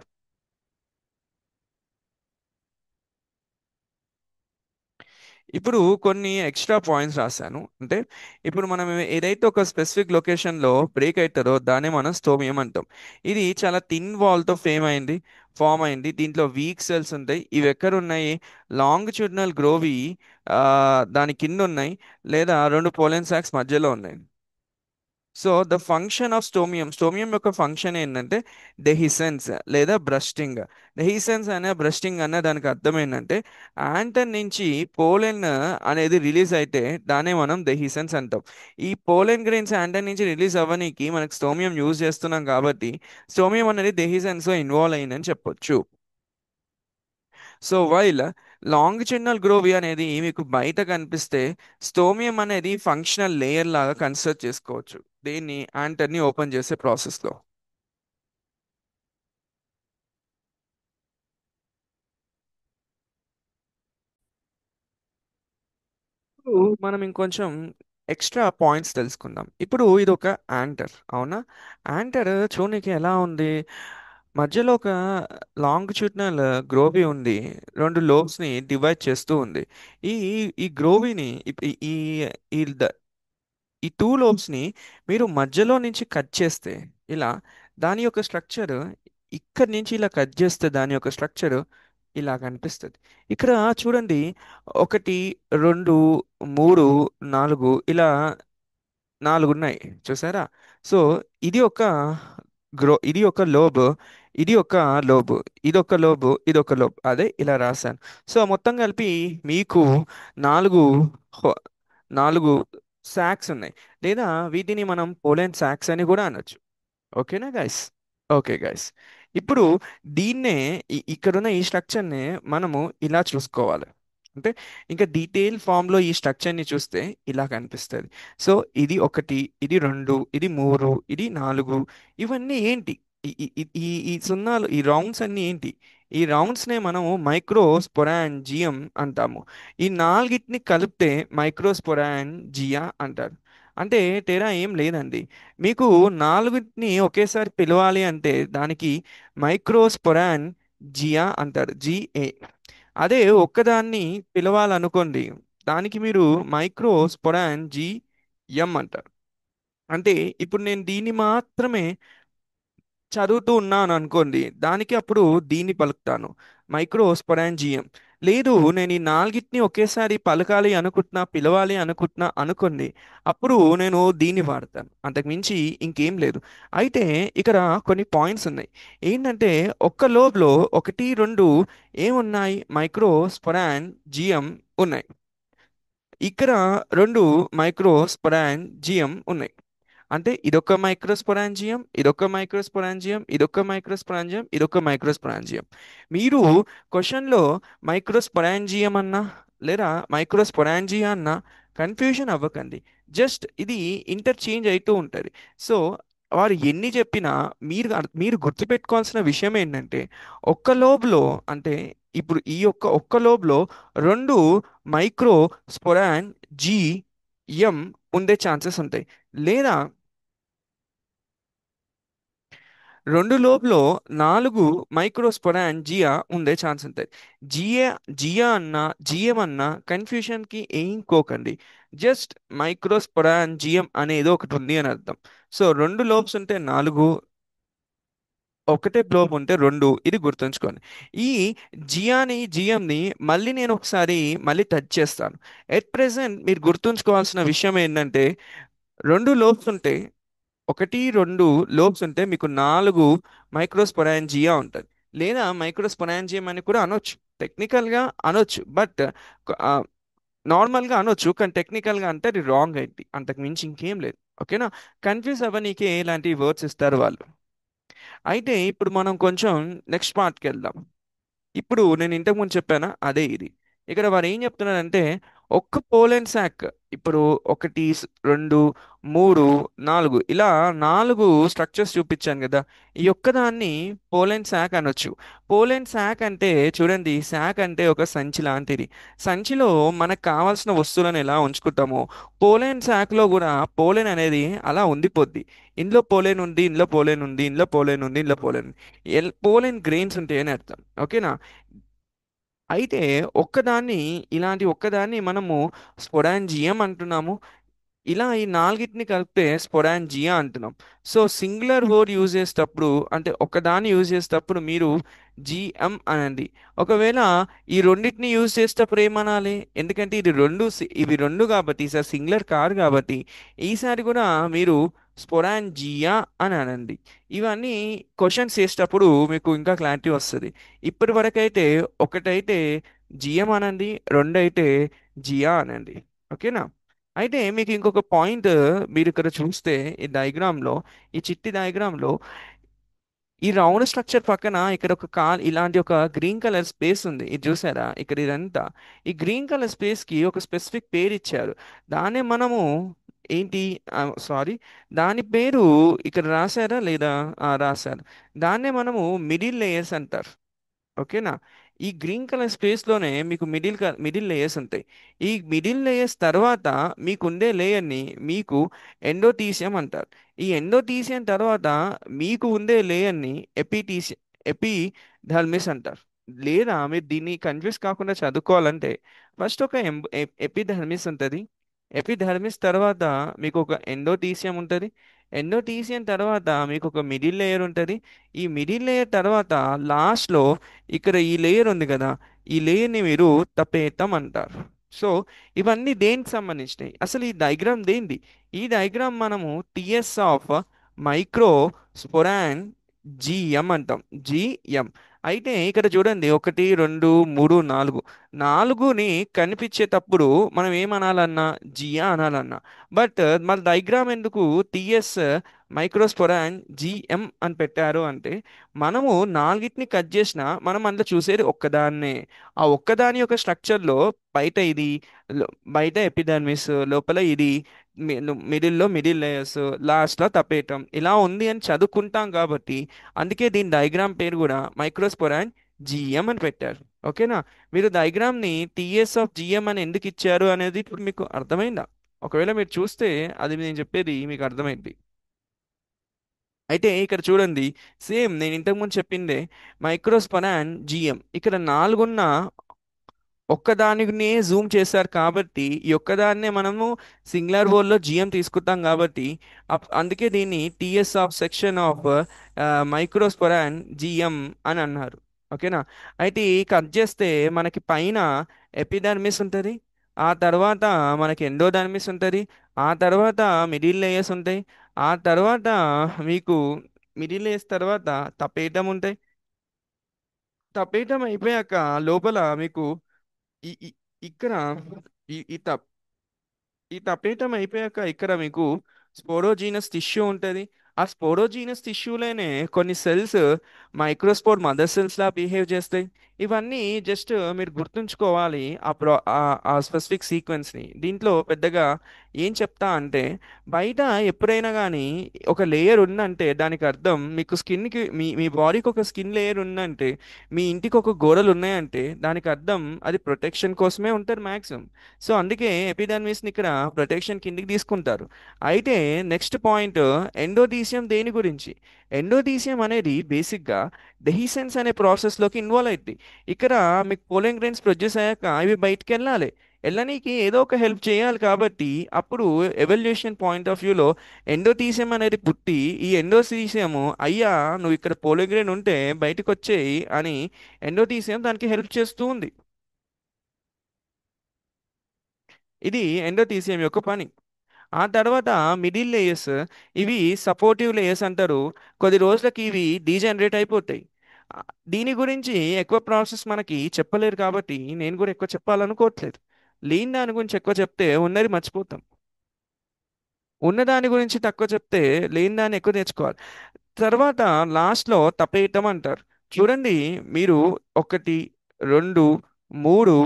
A: ఇప్పుడు కొన్ని ఎక్స్ట్రా పాయింట్స్ రాశాను. అంటే ఇప్పుడు మనం ఏదైతే ఒక స్పెసిఫిక్ లొకేషన్లో బ్రేక్ అవుతుందో దాన్ని మనం స్టోమియం అంటాం. ఇది చాలా థిన్ వాల్తో ఫామ్ అయింది. దీంట్లో వీక్ సెల్స్ ఉంటాయి. ఇవి ఎక్కడ ఉన్నాయి? లాంగిట్యూడినల్ గ్రోవి దాని కింద ఉన్నాయి, లేదా రెండు పోలెన్ సాక్స్ మధ్యలో ఉన్నాయి. సో ద ఫంక్షన్ ఆఫ్ స్టోమియం యొక్క ఫంక్షన్ ఏంటంటే డెహిసెన్స్ లేదా బ్రస్టింగ్. డెహిసెన్స్ అనే బ్రస్టింగ్ అనే దానికి అర్థం ఏంటంటే, యాంటన్ నుంచి పోలెన్ అనేది రిలీజ్ అయితే దాన్ని మనం డెహిసెన్స్ అంటాం. ఈ పోలెన్ గ్రెయిన్స్ యాంటన్ నుంచి రిలీజ్ అవ్వనీకి మనకి స్టోమియం యూజ్ చేస్తున్నాం కాబట్టి, స్టోమియం అనేది డెహిసెన్స్ లో ఇన్వాల్వ్ అయిందని చెప్పొచ్చు. సో వైల్ లాంగిట్యూడినల్ గ్రోవి అనేది మీకు బయట కనిపిస్తే, స్టోమియం అనేది ఫంక్షనల్ లేయర్ లాగా కన్సిడర్ చేసుకోవచ్చు దీన్ని యాంటర్ని ఓపెన్ చేసే ప్రాసెస్లో. మనం ఇంకొంచెం ఎక్స్ట్రా పాయింట్స్ తెలుసుకుందాం. ఇప్పుడు ఇది ఒక యాంటర్, అవునా? యాంటర్ చూడనికి ఎలా ఉంది? మధ్యలో ఒక లాంగిట్యూడినల్ గ్రోవి ఉంది. రెండు లోబ్స్ ని డివైడ్ చేస్తూ ఉంది. ఈ ఈ గ్రోవిని ఈ ఈ టూ లోబ్స్ ని మీరు మధ్యలో నుంచి కట్ చేస్తే ఇలా దాని యొక్క స్ట్రక్చర్, ఇక్కడి నుంచి ఇలా కట్ చేస్తే దాని యొక్క స్ట్రక్చర్ ఇలా కనిపిస్తుంది. ఇక్కడ చూడండి, ఒకటి, రెండు, మూడు, నాలుగు, ఇలా నాలుగు ఉన్నాయి, చూసారా? సో ఇది ఒక ఇది ఒక లోబ్, ఇది ఒక లోబ్, ఇది ఒక లోబ్, ఇది ఒక లోబ్, అదే ఇలా రాశాను. సో మొత్తం కలిపి మీకు నాలుగు హో- నాలుగు సాక్స్ ఉన్నాయి, లేదా వీటిని మనం పోలెండ్ సాక్స్ అని కూడా అనొచ్చు. ఓకేనా గైస్? ఓకే గైస్, ఇప్పుడు దీన్నే ఇక్కడున్న ఈ స్ట్రక్చర్ని మనము ఇలా చూసుకోవాలి. అంటే ఇంకా డీటెయిల్ ఫామ్లో ఈ స్ట్రక్చర్ని చూస్తే ఇలా కనిపిస్తుంది. సో ఇది ఒకటి, ఇది రెండు, ఇది మూడు, ఇది నాలుగు. ఇవన్నీ ఏంటి? ఈ ఈ ఈ ఈ ఈ సున్నాలు, ఈ రౌండ్స్ అన్నీ ఏంటి? ఈ రౌండ్స్నే మనము మైక్రోస్పొరాంజియం అంటాము. ఈ నాలుగిటిని కలిపితే మైక్రోస్పొరాంజియా అంటారు. అంటే తేడా ఏం లేదండి. మీకు నాలుగుని ఒకేసారి పిలవాలి అంటే దానికి మైక్రోస్పొరాన్ జియా అంటారు, జిఏ. అదే ఒక్కదాన్ని పిలవాలనుకోండి, దానికి మీరు మైక్రోస్పొరాన్ జిఎం అంటారు. అంటే ఇప్పుడు నేను దీన్ని మాత్రమే చదువుతూ ఉన్నాను అనుకోండి, దానికి అప్పుడు దీన్ని పలుకుతాను, మైక్రోస్పొరాంజియం. లేదు, నేను ఈ నాలుగిటిని ఒకేసారి పలకాలి అనుకుంటున్నా, పిలవాలి అనుకుంటున్నా అనుకోండి, అప్పుడు నేను దీన్ని వాడతాను. అంతకు మించి ఇంకేం లేదు. అయితే ఇక్కడ కొన్ని పాయింట్స్ ఉన్నాయి. ఏంటంటే ఒక్క లోబ్లో ఒకటి, రెండు ఏమున్నాయి? మైక్రోస్పొరాంజియం ఉన్నాయి. ఇక్కడ రెండు మైక్రోస్పొరాంజియం ఉన్నాయి. అంటే ఇదొక మైక్రోస్పొరాంజియం, ఇదొక మైక్రోస్పొరాంజియం, ఇదొక మైక్రోస్పొరాంజియం, ఇదొక మైక్రోస్పొరాంజియం. మీరు క్వశ్చన్లో మైక్రోస్పొరాంజియం అన్నా లేదా మైక్రోస్పొరాంజియా అన్నా కన్ఫ్యూజన్ అవ్వకండి. జస్ట్ ఇది ఇంటర్చేంజ్ అవుతూ ఉంటుంది. సో వారు ఎన్ని చెప్పినా మీరు గుర్తుపెట్టుకోవాల్సిన విషయం ఏంటంటే, ఒక్క లోబ్లో, అంటే ఇప్పుడు ఈ ఒక్క లోబ్లో రెండు మైక్రో స్పొరాన్ జీ ఎం ఉండే ఛాన్సెస్ ఉంటాయి. లేదా రెండు లోపులో నాలుగు మైక్రోస్పొరాన్ జియా ఉండే ఛాన్స్ ఉంటుంది. జియా జియా అన్నా జిఎం అన్నా కన్ఫ్యూషన్కి ఏం కోకండి. జస్ట్ మైక్రోస్పొరాన్ జిఎం అనేది ఒకటి ఉంది అని అర్థం. సో రెండు లోబ్స్ ఉంటే నాలుగు, ఒకటే లోబ్ ఉంటే రెండు, ఇది గుర్తుంచుకోండి. ఈ జియాని జిఎంని మళ్ళీ నేను ఒకసారి మళ్ళీ టచ్ చేస్తాను. ఎట్ ప్రెసెంట్ మీరు గుర్తుంచుకోవాల్సిన విషయం ఏంటంటే, రెండు లోబ్స్ ఉంటే, ఒకటి, రెండు లోబ్స్ ఉంటే మీకు నాలుగు మైక్రోస్పొరాంజియా ఉంటుంది. లేదా మైక్రోస్పొరాంజియం అని కూడా అనొచ్చు, టెక్నికల్గా అనొచ్చు. బట్ నార్మల్గా అనొచ్చు, కానీ టెక్నికల్గా అంటే అది రాంగ్ అయింది. అంతకు మించి ఇంకేం లేదు. ఓకేనా? కన్ఫ్యూజ్ అవ్వనీకే ఇలాంటి వర్డ్స్ ఇస్తారు వాళ్ళు. అయితే ఇప్పుడు మనం కొంచెం నెక్స్ట్ పార్ట్కి వెళ్దాం. ఇప్పుడు నేను ఇంతకుముందు చెప్పానా, అదే ఇది. ఇక్కడ వారు ఏం చెప్తున్నారంటే, ఒక్క పోలెండ్ శాక్, ఇప్పుడు ఒకటి, రెండు, మూడు, నాలుగు, ఇలా నాలుగు స్ట్రక్చర్స్ చూపించాను కదా, ఈ ఒక్కదాన్ని పోలెండ్ శాక్ అనొచ్చు. పోలెండ్ శాక్ అంటే చూడండి, శాక్ అంటే ఒక సంచి లాంటిది. సంచిలో మనకు కావాల్సిన వస్తువులను ఎలా ఉంచుకుంటామో, పోలెండ్ శాక్లో కూడా పోలెన్ అనేది అలా ఉండిపోద్ది. ఇందులో పోలెన్ ఉంది, ఇందులో పోలెన్ ఉంది, ఇందులో పోలెన్ ఉంది, ఇందులో పోలెన్ ఉంది. పోలెన్ గ్రెయిన్స్ ఉంటాయి అని అర్థం. ఓకేనా? అయితే ఇలాంటి ఒక్కదాన్ని మనము స్పొరాంజియం అంటున్నాము. ఇలా ఈ నాలుగిటిని కలిపితే స్పొరాంజియా అంటున్నాం. సో సింగులర్ వర్డ్ యూజ్ చేసేటప్పుడు, అంటే ఒకదాన్ని యూజ్ చేసేటప్పుడు మీరు జిఎం అనండి. ఒకవేళ ఈ రెండింటిని యూజ్ చేసేటప్పుడు ఏమనాలి? ఎందుకంటే ఇవి రెండు కాబట్టి, ఈసారి సింగులర్ కాదు కాబట్టి, ఈసారి కూడా మీరు స్పొరాంజియా అని అనండి. ఇవన్నీ క్వశ్చన్స్ చేసేటప్పుడు మీకు ఇంకా క్లారిటీ వస్తుంది. ఇప్పటి వరకైతే ఒకటైతే జిఎం అనండి, రెండైతే జియా అనండి. ఓకేనా? అయితే మీకు ఇంకొక పాయింట్, మీరు ఇక్కడ చూస్తే ఈ డయాగ్రామ్లో, ఈ చిట్టి డయాగ్రామ్లో, ఈ రౌండ్ స్ట్రక్చర్ పక్కన ఇక్కడ ఒక ఇలాంటి ఒక గ్రీన్ కలర్ స్పేస్ ఉంది. ఇది చూసారా? ఇక్కడ ఇదంతా ఈ గ్రీన్ కలర్ స్పేస్కి ఒక స్పెసిఫిక్ పేరు ఇచ్చారు. దాన్ని మనము ఏంటి, సారీ, దాని పేరు ఇక్కడ రాశారా లేదా? రాశారు. దాన్నే మనము మిడిల్ లేయర్స్ అంటారు. ఓకేనా? ఈ గ్రీన్ కలర్ స్పేస్లోనే మీకు మిడిల్ లేయర్స్ ఉంటాయి. ఈ మిడిల్ లేయర్స్ తర్వాత మీకు ఉండే లేయర్ని మీకు ఎండోటీసియం అంటారు. ఈ ఎండోటీసియం తర్వాత మీకు ఉండే లేయర్ని ఎపిధర్మిస్ అంటారు. లేదా మీరు దీన్ని కన్ఫ్యూజ్ కాకుండా చదువుకోవాలంటే ఫస్ట్ ఒక ఎపిధర్మిస్ ఉంటుంది. ఎపిధర్మిస్ తర్వాత మీకు ఒక ఎండోటీసియం ఉంటుంది. ఎండోటీసియం తర్వాత మీకు ఒక మిడిల్ లేయర్ ఉంటుంది. ఈ మిడిల్ లేయర్ తర్వాత లాస్ట్లో ఇక్కడ ఈ లేయర్ ఉంది కదా, ఈ లేయర్ని మీరు తపేతం అంటారు. సో ఇవన్నీ దేనికి సంబంధించినవి, అసలు ఈ డయాగ్రామ్ దేంది? ఈ డయాగ్రామ్ మనము టిఎస్ ఆఫ్ మైక్రో స్పొరాన్ జిఎం అంటాం. జిఎం. అయితే ఇక్కడ చూడండి, ఒకటి రెండు మూడు నాలుగు, నాలుగుని కనిపించేటప్పుడు మనం ఏమనాలన్నా జియా అనాలన్నా. బట్ మన డయాగ్రామ్ ఎందుకు టిఎస్ మైక్రోస్పొరాన్ జిఎం అని పెట్టారు అంటే, మనము నాలుగిటిని కట్ చేసిన మనం అందులో చూసేది ఒక్కదాన్నే. ఆ ఒక్కదాని యొక్క స్ట్రక్చర్లో బయట ఇది, బయట ఎపిడర్మిస్, లోపల ఇది, మిడిల్లో మిడిల్ లేయర్స్, లాస్ట్లో తపేటం, ఇలా ఉంది అని చదువుకుంటాం కాబట్టి అందుకే దీని డయాగ్రామ్ పేరు కూడా మైక్రోస్పొరాన్ జిఎం అని పెట్టారు. ఓకేనా? మీరు డయాగ్రామ్ని టిఎస్ ఆఫ్ జిఎం అని ఎందుకు ఇచ్చారు అనేది ఇప్పుడు మీకు అర్థమైందా? ఒకవేళ మీరు చూస్తే అది నేను చెప్పేది మీకు అర్థమైంది. అయితే ఇక్కడ చూడండి, సేమ్ నేను ఇంతకుముందు చెప్పిందే మైక్రోస్పొరాన్ జిఎం. ఇక్కడ నాలుగున్న ఒక్కదానినే జూమ్ చేశారు కాబట్టి ఈ ఒక్కదాన్నే మనము సింగులర్ లో జిఎం తీసుకుంటాం కాబట్టి అందుకే దీన్ని TS of section of microsporangium అని అన్నారు. ఓకేనా? అయితే ఈ కట్ చేస్తే మనకి పైన ఎపిడర్మిస్ ఉంటుంది, ఆ తర్వాత మనకి ఎండోడర్మిస్ ఉంటుంది, ఆ తర్వాత మిడిల్ లేయర్స్ ఉంటాయి, ఆ తర్వాత మీకు మిడిల్ లేయర్స్ తర్వాత తపేటం ఉంటాయి. తపేటం అయిపోయాక లోపల మీకు ఈ ఈ- ఇక్కడ ఈ ఈ తప్ ఈ తపేటం అయిపోయాక ఇక్కడ మీకు స్పోరోజీనస్ టిష్యూ ఉంటుంది. ఆ స్పోరోజీనస్ టిష్యూలోనే కొన్ని సెల్స్ మైక్రోస్పోర్ మదర్ సెల్స్ లా బిహేవ్ చేస్తాయి. ఇవన్నీ జస్ట్ మీరు గుర్తుంచుకోవాలి ఆ స్పెసిఫిక్ సీక్వెన్స్ని. దీంట్లో పెద్దగా ఏం చెప్తా అంటే, బయట ఎప్పుడైనా కానీ ఒక లేయర్ ఉందంటే దానికి అర్థం మీకు స్కిన్కి, మీ బాడీకి ఒక స్కిన్ లేయర్ ఉందంటే, మీ ఇంటికి ఒక గోడలు ఉన్నాయంటే దానికి అర్థం అది ప్రొటెక్షన్ కోసమే ఉంటారు మ్యాక్సిమం. సో అందుకే ఎపిడర్మిస్ని ఇక్కడ ప్రొటెక్షన్ కిందికి తీసుకుంటారు. అయితే నెక్స్ట్ పాయింట్, ఎండోథీసియం దేని గురించి? ఎండోథీసియం అనేది బేసిక్గా డెహిసెన్స్ అనే ప్రాసెస్లోకి ఇన్వాల్వ్ అవుతుంది. ఇక్కడ మీకు పోలింగ్ గ్రెయిన్స్ ప్రొడ్యూస్ అయ్యాక ఇవి బయటికి వెళ్ళాలి. వెళ్ళనీకి ఏదో ఒక హెల్ప్ చేయాలి కాబట్టి అప్పుడు ఎవల్యూషన్ పాయింట్ ఆఫ్ వ్యూలో ఎండోథీసియం అనేది పుట్టి, ఈ ఎండోథీసియం అయ్యా నువ్వు ఇక్కడ పోలింగ్ గ్రెయిన్ ఉంటే బయటకు వచ్చేయి అని ఎండోథీసియం దానికి హెల్ప్ చేస్తూ ఉంది. ఇది ఎండోథీసియం యొక్క పని. ఆ తర్వాత మిడిల్ లేయర్స్, ఇవి సపోర్టివ్ లేయర్స్ అంటారు. కొద్ది రోజులకి ఇవి డీజనరేట్ అయిపోతాయి. ఆ, దీని గురించి ఎక్కువ ప్రాసెస్ మనకి చెప్పలేరు కాబట్టి నేను కూడా ఎక్కువ చెప్పాలనుకోవట్లేదు. లేని దాని గురించి ఎక్కువ చెప్తే ఉన్నది మర్చిపోతాం. ఉన్నదాని గురించి తక్కువ చెప్తే లేని దాన్ని ఎక్కువ నేర్చుకోవాలి. తర్వాత లాస్ట్లో తపేయటం అంటారు. చూడండి, మీరు ఒకటి రెండు మూడు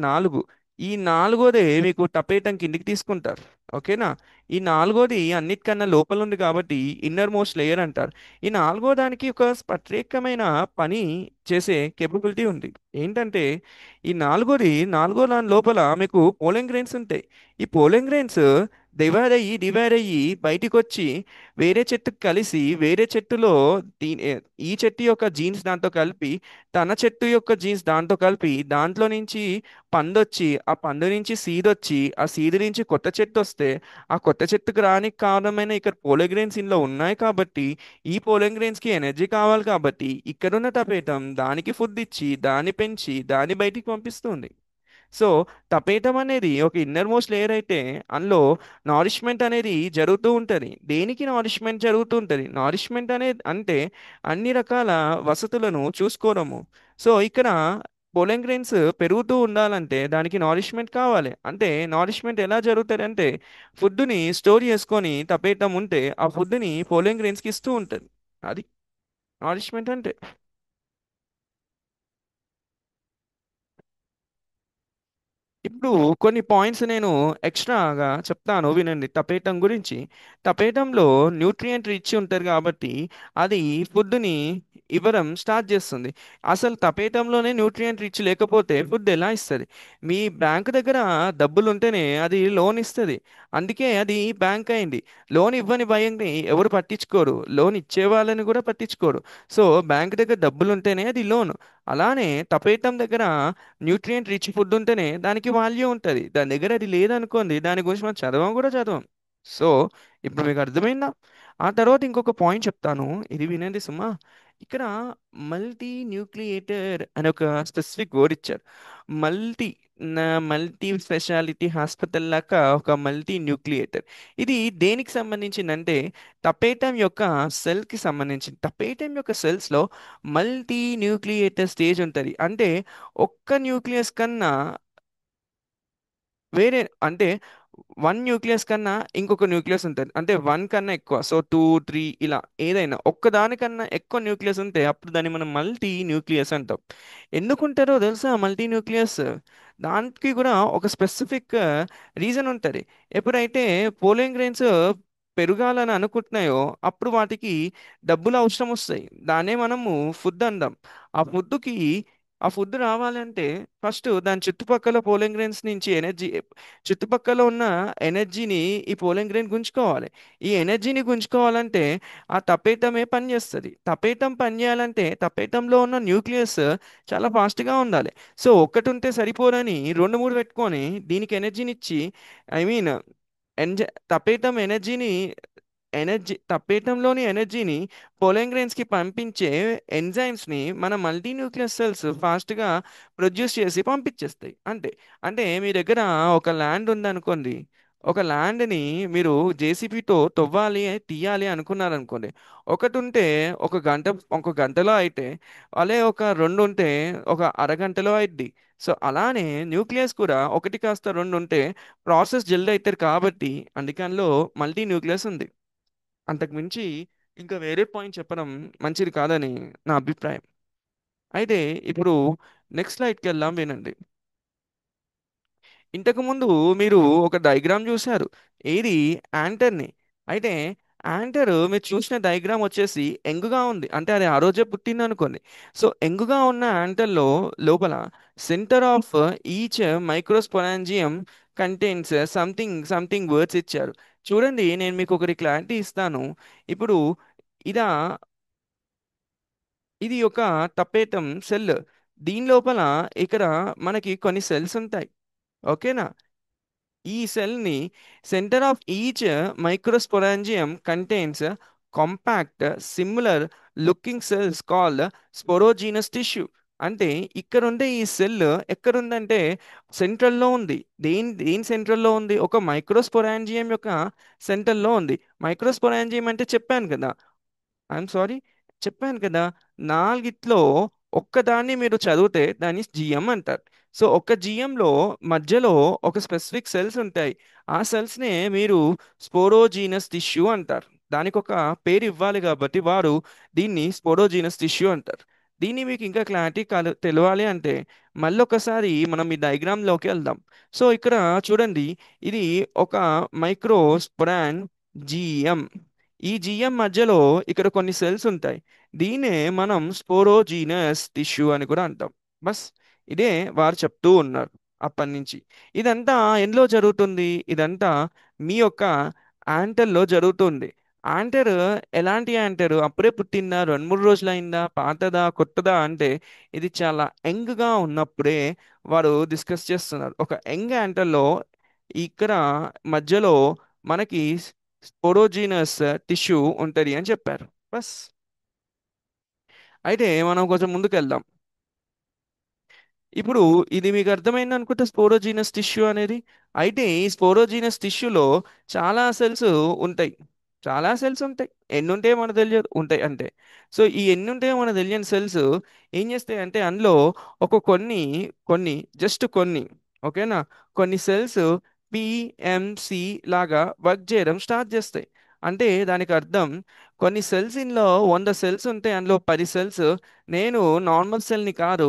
A: నాలుగు, ఈ నాలుగోదే మీకు తపేయటం కిందికి తీసుకుంటారు. ఓకేనా? ఈ నాలుగోది అన్నిటికన్నా లోపల ఉంది కాబట్టి ఇన్నర్ మోస్ట్ లేయర్ అంటారు. ఈ నాలుగో దానికి ఒక ప్రత్యేకమైన పని చేసే కేపబిలిటీ ఉంది. ఏంటంటే, ఈ నాలుగో దాని లోపల మీకు పోలింగ్ గ్రెయిన్స్ ఉంటాయి. ఈ పోలింగ్ గ్రెయిన్స్ డివైడ్ అయ్యి బయటికి వచ్చి వేరే చెట్టుకు కలిసి, వేరే చెట్టులో ఈ చెట్టు యొక్క జీన్స్ దాంతో కలిపి, తన చెట్టు యొక్క జీన్స్ దాంతో కలిపి, దాంట్లో నుంచి పండొచ్చి, ఆ పండు నుంచి సీడ్ వచ్చి, ఆ సీడ్ నుంచి కొత్త చెట్టు వస్తే, ఆ కొత్త చెట్టుకు రానికి కారణమైన ఇక్కడ పోలోగ్రెయిన్స్ ఇందులో ఉన్నాయి కాబట్టి, ఈ పోలోగ్రెయిన్స్ కి ఎనర్జీ కావాలి కాబట్టి ఇక్కడున్న టపేటం దానికి ఫుడ్ ఇచ్చి, దాన్ని పెంచి, దాన్ని బయటికి పంపిస్తుంది. సో తపేటం అనేది ఒక ఇన్నర్ మోస్ట్ లేయర్ అయితే అందులో నారిష్మెంట్ అనేది జరుగుతూ ఉంటుంది. దేనికి నారిష్మెంట్ జరుగుతూ ఉంటుంది? నారిష్మెంట్ అనేది అంటే అన్ని రకాల వసతులను చూసుకోవడము. సో ఇక్కడ పోలెన్ గ్రెయిన్స్ పెరుగుతూ ఉండాలంటే దానికి నారిష్మెంట్ కావాలి. అంటే నారిష్మెంట్ ఎలా జరుగుతుంది అంటే, ఫుడ్ని స్టోర్ చేసుకొని తపేటం ఉంటే ఆ ఫుడ్ని పోలెన్ గ్రెయిన్స్కి ఇస్తూ ఉంటుంది. అది నారిష్మెంట్ అంటే. ఇప్పుడు కొన్ని పాయింట్స్ నేను ఎక్స్ట్రాగా చెప్తాను, వినండి తపేటం గురించి. తపేటంలో న్యూట్రియంట్ రిచ్ ఉంటుంది కాబట్టి అది ఫుడ్ని ఇవ్వడం స్టార్ట్ చేస్తుంది. అసలు తపేటంలోనే న్యూట్రియంట్ రిచ్ లేకపోతే ఫుడ్ ఎలా ఇస్తుంది? మీ బ్యాంక్ దగ్గర డబ్బులు ఉంటేనే అది లోన్ ఇస్తుంది. అందుకే అది బ్యాంక్ అయింది. లోన్ ఇవ్వని భయంని ఎవరు పట్టించుకోరు, లోన్ ఇచ్చే వాళ్ళని కూడా పట్టించుకోరు. సో బ్యాంక్ దగ్గర డబ్బులు ఉంటేనే అది లోన్. అలానే తపేటం దగ్గర న్యూట్రియంట్ రిచ్ ఫుడ్ ఉంటేనే దానికి వాల్యూ ఉంటుంది. దాని దగ్గర అది లేదనుకోండి, దాని గురించి మనం చదవం కూడా చదవం. సో ఇప్పుడు మీకు అర్థమైందా? ఆ తర్వాత ఇంకొక పాయింట్ చెప్తాను, ఇది వినండి సుమా. ఇక్కడ మల్టీ న్యూక్లియేటర్ అనే ఒక స్పెసిఫిక్ వర్డ్ ఇచ్చారు. మల్టీ మల్టీ స్పెషాలిటీ హాస్పిటల్ లాగా ఒక మల్టీ న్యూక్లియేటర్. ఇది దేనికి సంబంధించిందంటే తపేటం యొక్క సెల్కి సంబంధించింది. తపేటం యొక్క సెల్స్లో మల్టీ న్యూక్లియేటర్ స్టేజ్ ఉంటుంది. అంటే ఒక్క న్యూక్లియస్ కన్నా వేరే, అంటే వన్ న్యూక్లియస్ కన్నా ఇంకొక న్యూక్లియస్ ఉంటుంది. అంటే వన్ కన్నా ఎక్కువ, సో టూ త్రీ ఇలా ఏదైనా ఒక్కదానికన్నా ఎక్కువ న్యూక్లియస్ ఉంటే అప్పుడు దాన్ని మనం మల్టీ న్యూక్లియస్ అంటాం. ఎందుకుంటారో తెలుసా మల్టీ న్యూక్లియస్? దానికి కూడా ఒక స్పెసిఫిక్ రీజన్ ఉంటుంది. ఎప్పుడైతే పోలింగ్ గ్రెయిన్స్ పెరగాలని అనుకుంటున్నాయో అప్పుడు వాటికి డబ్బులు అవసరం వస్తాయి. దాన్నే మనము ఫుడ్ అందాం. ఆ ఫుడ్కి ఆ ఫుడ్ రావాలంటే ఫస్ట్ దాని చుట్టుపక్కల పోలింగ్ గ్రెయిన్స్ నుంచి ఎనర్జీ, చుట్టుపక్కల ఉన్న ఎనర్జీని ఈ పోలింగ్ గ్రెయిన్ గుంజుకోవాలి. ఈ ఎనర్జీని గుంజుకోవాలంటే ఆ తపేటమే పనిచేస్తుంది. తపేటం పనిచేయాలంటే తపేటంలో ఉన్న న్యూక్లియస్ చాలా ఫాస్ట్గా ఉండాలి. సో ఒక్కటి ఉంటే సరిపోరని రెండు మూడు పెట్టుకొని దీనికి ఎనర్జీని ఇచ్చి, ఐ మీన్ తపేటం ఎనర్జీని, తపేటంలోని ఎనర్జీని కి పంపించే ఎంజైమ్స్ని మన మల్టీన్యూక్లియస్ సెల్స్ ఫాస్ట్గా ప్రొడ్యూస్ చేసి పంపించేస్తాయి. అంతే. అంటే మీ దగ్గర ఒక ల్యాండ్ ఉందనుకోండి, ఒక ల్యాండ్ని మీరు జేసీబీతో తవ్వాలి తీయాలి అనుకున్నారనుకోండి. ఒకటి ఉంటే ఒక గంటలో అయితే, అలే ఒక రెండు ఉంటే ఒక అరగంటలో అయిద్ది. సో అలానే న్యూక్లియస్ కూడా ఒకటి కాస్త రెండు ఉంటే ప్రాసెస్ జల్ది అవుతారు కాబట్టి అందుకనిలో మల్టీ న్యూక్లియస్ ఉంది. అంతకు మించి ఇంకా వేరే పాయింట్ చెప్పడం మంచిది కాదని నా అభిప్రాయం. అయితే ఇప్పుడు నెక్స్ట్ స్లైడ్కి వెళ్దాం, వినండి. ఇంతకుముందు మీరు ఒక డయాగ్రామ్ చూశారు, ఏది? యాంటర్ని. అయితే యాంటర్ మీరు చూసిన డయాగ్రామ్ వచ్చేసి ఎంగుగా ఉంది, అంటే అది ఆ రోజే పుట్టింది అనుకోండి. సో ఎంగుగా ఉన్న యాంటర్లో లోపల centre of each microsporangium contains something something words ఇచ్చారు. చూడండి నేను మీకు ఒకటి క్లారిటీ ఇస్తాను. ఇప్పుడు ఇదా, ఇది ఒక తపేటం సెల్. దీని లోపల ఇక్కడ మనకి కొన్ని సెల్స్ ఉంటాయి. ఓకేనా? ఈ సెల్ ని centre of each microsporangium contains compact similar looking cells called sporogenous tissue. అంటే ఇక్కడ ఉండే ఈ సెల్ ఎక్కడుందంటే సెంట్రల్లో ఉంది. దేని దేని సెంట్రల్లో ఉంది? ఒక మైక్రోస్పోరాంజియం యొక్క సెంటర్లో ఉంది. మైక్రోస్పోరాంజియం అంటే చెప్పాను కదా, ఐఎమ్ సారీ, చెప్పాను కదా, నాలుగిట్లో ఒక్కదాన్ని మీరు చదివితే దాన్ని జిఎం అంటారు. సో ఒక జిఎంలో మధ్యలో ఒక స్పెసిఫిక్ సెల్స్ ఉంటాయి. ఆ సెల్స్నే మీరు స్పోరోజీనస్ టిష్యూ అంటారు. దానికి ఒక పేరు ఇవ్వాలి కాబట్టి వారు దీన్ని స్పోరోజీనస్ టిష్యూ అంటారు. దీన్ని మీకు ఇంకా క్లారిటీ తెలవాలి అంటే మళ్ళీ ఒకసారి మనం ఈ డయాగ్రామ్లోకి వెళ్దాం. సో ఇక్కడ చూడండి, ఇది ఒక మైక్రోస్పోరాన్ జిఎం. ఈ జిఎం మధ్యలో ఇక్కడ కొన్ని సెల్స్ ఉంటాయి. దీన్నే మనం స్పోరోజీనస్ టిష్యూ అని కూడా అంటాం. బస్ ఇదే వారు చెప్తూ ఉన్నారు అప్పటి నుంచి. ఇదంతా ఎందులో జరుగుతుంది? ఇదంతా మీ యొక్క యాంటర్లో జరుగుతుంది. యాంటర్ ఎలాంటి యాంటర్? అప్పుడే పుట్టిందా, రెండు మూడు రోజులు అయిందా, పాతదా, కొత్తదా అంటే ఇది చాలా యంగ్గా ఉన్నప్పుడే వారు డిస్కస్ చేస్తున్నారు. ఒక యంగ్ యాంటర్లో ఇక్కడ మధ్యలో మనకి స్పోరోజీనస్ టిష్యూ ఉంటుంది అని చెప్పారు. బస్. అయితే మనం కొంచెం ముందుకు వెళ్దాం. ఇప్పుడు ఇది మీకు అర్థమైంది అనుకుంటే స్పోరోజీనస్ టిష్యూ అనేది. అయితే ఈ స్పోరోజీనస్ టిష్యూలో చాలా సెల్స్ ఉంటాయి. చాలా సెల్స్ ఉంటాయి. ఎన్ని ఉంటాయో మనకు తెలియదు, ఉంటాయి అంటే. సో ఈ ఎన్ని ఉంటాయో మనకు తెలియని సెల్స్ ఏం చేస్తాయి అంటే అందులో ఒక కొన్ని కొన్ని జస్ట్ కొన్ని, ఓకేనా, కొన్ని సెల్స్ పిఎంసి లాగా వర్క్ చేయడం స్టార్ట్ చేస్తాయి. అంటే దానికి అర్థం కొన్ని సెల్స్ ఇన్లో 100 సెల్స్ ఉంటే అందులో 10 సెల్స్ నేను నార్మల్ సెల్ని కాదు,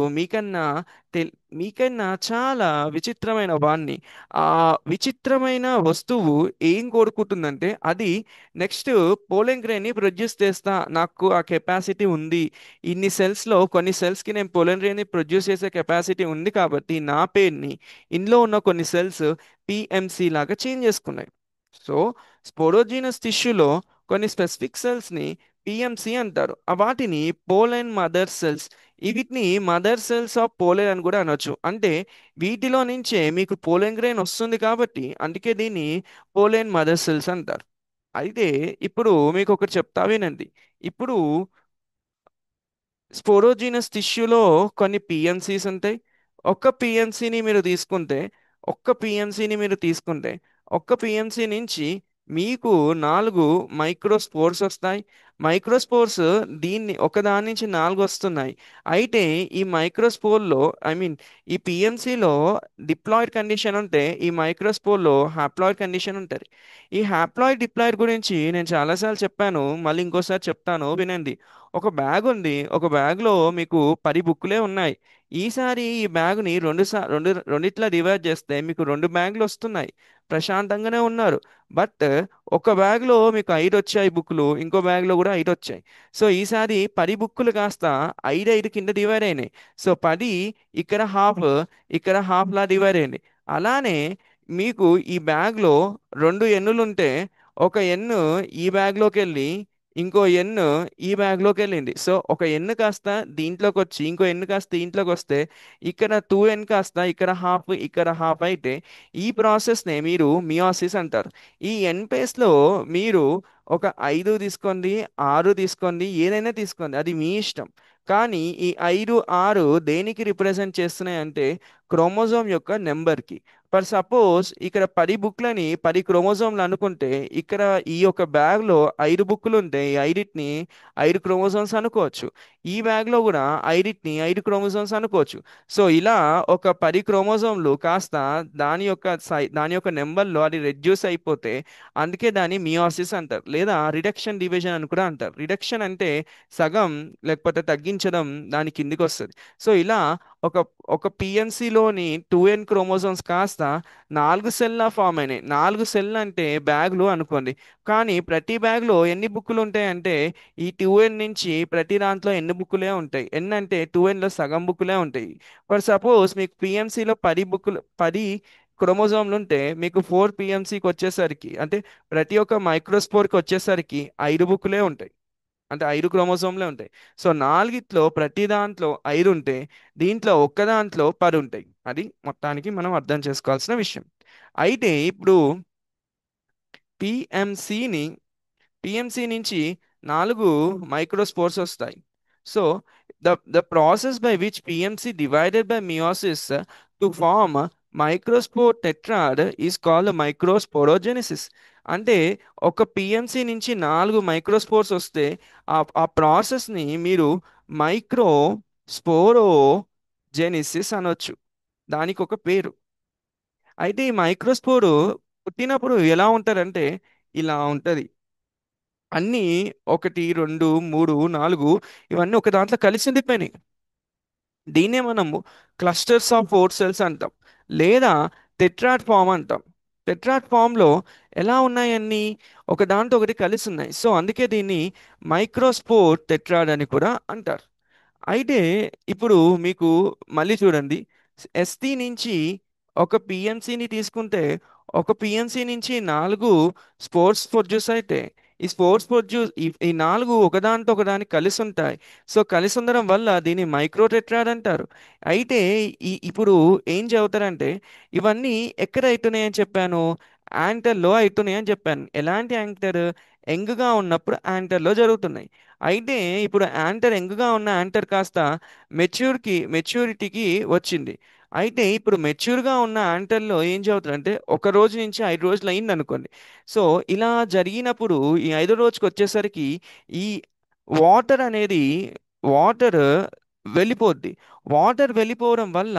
A: తెల్ మీకన్నా చాలా విచిత్రమైన వాణ్ణి. ఆ విచిత్రమైన వస్తువు ఏం కోరుకుంటుందంటే అది నెక్స్ట్ పోలెన్ గ్రెయిన్ని ప్రొడ్యూస్ చేస్తా, నాకు ఆ కెపాసిటీ ఉంది, ఇన్ని సెల్స్లో కొన్ని సెల్స్కి నేను పోలెన్ గ్రెయిన్ని ప్రొడ్యూస్ చేసే కెపాసిటీ ఉంది కాబట్టి నా పేరుని ఇందులో ఉన్న కొన్ని సెల్స్ పిఎంసి లాగా చేంజ్ చేసుకున్నాయి. సో స్పోరోజీనస్ టిష్యూలో కొన్ని స్పెసిఫిక్ సెల్స్ని పిఎంసి అంటారు. ఆ వాటిని పోలెన్ మదర్ సెల్స్, వీటిని మదర్ సెల్స్ ఆఫ్ పోలెన్ అని కూడా అనొచ్చు. అంటే వీటిలో నుంచే మీకు పోలెన్ గ్రెయిన్ వస్తుంది కాబట్టి అందుకే దీన్ని పోలెన్ మదర్ సెల్స్ అంటారు. అయితే ఇప్పుడు మీకు ఒకటి చెప్తా వినండి. ఇప్పుడు స్పోరోజీనస్ టిష్యూలో కొన్ని పిఎన్సీస్ ఉంటాయి. ఒక్క పిఎన్సీని మీరు తీసుకుంటే ఒక్క పిఎన్సీని మీరు తీసుకుంటే ఒక్క పిఎన్సీ నుంచి మీకు 4 మైక్రోస్పోర్స్ వస్తాయి. మైక్రోస్పోర్స్ దీన్ని ఒకదాని నుంచి 4 వస్తున్నాయి. అయితే ఈ మైక్రోస్పోర్లో ఈ పిఎన్సీలో డిప్లాయిడ్ కండిషన్ ఉంటే ఈ మైక్రోస్పోర్లో హ్యాప్లాయిడ్ కండిషన్ ఉంటుంది. ఈ హ్యాప్లాయిడ్ డిప్లాయిడ్ గురించి నేను చాలాసార్లు చెప్పాను, మళ్ళీ ఇంకోసారి చెప్తాను వినండి. ఒక బ్యాగ్ ఉంది, ఒక బ్యాగ్లో మీకు 10 బుక్కులే ఉన్నాయి. ఈసారి ఈ బ్యాగ్ని రెండిట్లా డివైడ్ చేస్తే మీకు 2 బ్యాగులు వస్తున్నాయి. ప్రశాంతంగానే ఉన్నారు. బట్ ఒక బ్యాగ్లో మీకు 5 వచ్చాయి బుక్కులు, ఇంకో బ్యాగ్లో కూడా 5 వచ్చాయి. సో ఈసారి 10 బుక్కులు కాస్త 5 5 కింద డివైడ్ అయినాయి. సో 10 ఇక్కడ హాఫ్, ఇక్కడ హాఫ్ లా డివైడ్ అయింది. అలానే మీకు ఈ బ్యాగ్లో 2 ఎన్నులు ఉంటే ఒక ఎన్ను ఈ బ్యాగ్లోకి వెళ్ళి ఇంకో ఎన్ను ఈ బ్యాగ్లోకి వెళ్ళింది. సో ఒక ఎన్ను కాస్త దీంట్లోకి వచ్చి ఇంకో ఎన్ను కాస్త దీంట్లోకి వస్తే ఇక్కడ 2 ఎన్ కాస్త ఇక్కడ హాఫ్ ఇక్కడ హాఫ్ అయితే ఈ ప్రాసెస్నే మీరు మియోసిస్ అంటారు. ఈ ఎన్ పేస్లో మీరు ఒక 5 తీసుకోండి, 6 తీసుకోండి, ఏదైనా తీసుకోండి, అది మీ ఇష్టం. కానీ ఈ 5 6 దేనికి రిప్రజెంట్ చేస్తున్నాయి అంటే క్రోమోజోమ్ యొక్క నెంబర్కి. ఫర్ సపోజ్ ఇక్కడ 10 బుక్లని 10 క్రోమోజోమ్లు అనుకుంటే ఇక్కడ ఈ యొక్క బ్యాగ్లో 5 బుక్కులు ఉంటే ఈ ఐడిట్ని 5 క్రోమోజోమ్స్ అనుకోవచ్చు. ఈ బ్యాగ్లో కూడా ఐడిట్ని 5 క్రోమోజోమ్స్ అనుకోవచ్చు. సో ఇలా ఒక 10 క్రోమోజోమ్లు కాస్త దాని యొక్క నెంబర్లో అది రెడ్యూస్ అయిపోతే అందుకే దాన్ని మియోసిస్ అంటారు, లేదా రిడక్షన్ డివిజన్ అని కూడా అంటారు. రిడక్షన్ అంటే సగం లేకపోతే తగ్గించడం, దాని కిందికి వస్తుంది. సో ఇలా ఒక ఒక పిఎన్సిలోని 2n క్రోమోజోమ్స్ కాస్త 4 సెల్లా ఫామ్ అయినాయి. 4 సెల్ అంటే బ్యాగులు అనుకోండి. కానీ ప్రతి బ్యాగ్లో ఎన్ని బుక్కులు ఉంటాయంటే ఈ 2n నుంచి ప్రతి దాంట్లో ఎన్ని బుక్కులే ఉంటాయి. ఎన్ అంటే 2nలో సగం బుక్కులే ఉంటాయి. ఫర్ సపోజ్ మీకు పిఎంసిలో 10 క్రోమోజోమ్లు ఉంటే మీకు 4 పిఎంసికి వచ్చేసరికి అంటే ప్రతి ఒక్క మైక్రోస్పోర్కి వచ్చేసరికి 5 బుక్కులే ఉంటాయి. అంటే 5 క్రోమోజోమ్లే ఉంటాయి. సో నాలుగిట్లో ప్రతి దాంట్లో 5 ఉంటే దీంట్లో ఒక్క దాంట్లో 10 ఉంటాయి. అది మొత్తానికి మనం అర్థం చేసుకోవాల్సిన విషయం. అయితే ఇప్పుడు పిఎంసిని పిఎంసి నుంచి 4 మైక్రోస్పోర్స్ వస్తాయి. So the process by which PMC divided by meiosis to form microspore tetrad is called microsporogenesis. అంటే ఒక పిఎంసి నుంచి 4 మైక్రోస్పోర్స్ వస్తే ఆ ప్రాసెస్ని మీరు మైక్రోస్పోరోజెనిసిస్ అనొచ్చు. దానికి ఒక పేరు. అయితే ఈ మైక్రోస్పోరు పుట్టినప్పుడు ఎలా ఉంటారంటే ఇలా ఉంటుంది. అన్నీ 1 2 3 4 ఇవన్నీ ఒక దాంట్లో కలిసి ఉండిపోయినాయి. దీన్నే మనము క్లస్టర్స్ ఆఫ్ 4 సెల్స్ అంటాం, లేదా టెట్రాడ్ ఫామ్ అంటాం. టెట్రాడ్ ఫామ్లో ఎలా ఉన్నాయన్నీ ఒక దాంతో ఒకటి కలిసి ఉన్నాయి. సో అందుకే దీన్ని మైక్రోస్పోర్ టెట్రాడ్ అని కూడా అంటారు. అయితే ఇప్పుడు మీకు మళ్ళీ చూడండి, ఎస్టీ నుంచి ఒక పిఎన్సిని తీసుకుంటే ఒక పిఎన్సి నుంచి 4 స్పోర్ట్స్ ప్రొడ్యూస్ అయితే ఈ స్పోర్ట్స్ ప్రొడ్యూస్ ఈ 4 ఒకదానితో ఒకదానికి కలిసి ఉంటాయి. సో కలిసి ఉండడం వల్ల దీన్ని మైక్రోటెట్రాడ్ అంటారు. అయితే ఇప్పుడు ఏం చదువుతారంటే ఇవన్నీ ఎక్కడ అవుతున్నాయని చెప్పాను, యాంటర్లో అవుతున్నాయని చెప్పాను. ఎలాంటి యాంటర్? యంగ్గా ఉన్నప్పుడు యాంటర్లో జరుగుతున్నాయి. అయితే ఇప్పుడు యంగ్గా ఉన్న యాంటర్ కాస్త మెచ్యూరిటీకి వచ్చింది. అయితే ఇప్పుడు మెచ్యూర్గా ఉన్న యాంటర్లో ఏం చదువుతారంటే 1 రోజు నుంచి 5 రోజులు అయింది అనుకోండి. సో ఇలా జరిగినప్పుడు ఈ 5 రోజుకి వచ్చేసరికి ఈ వాటర్ అనేది వాటర్ వెళ్ళిపోద్ది. వాటర్ వెళ్ళిపోవడం వల్ల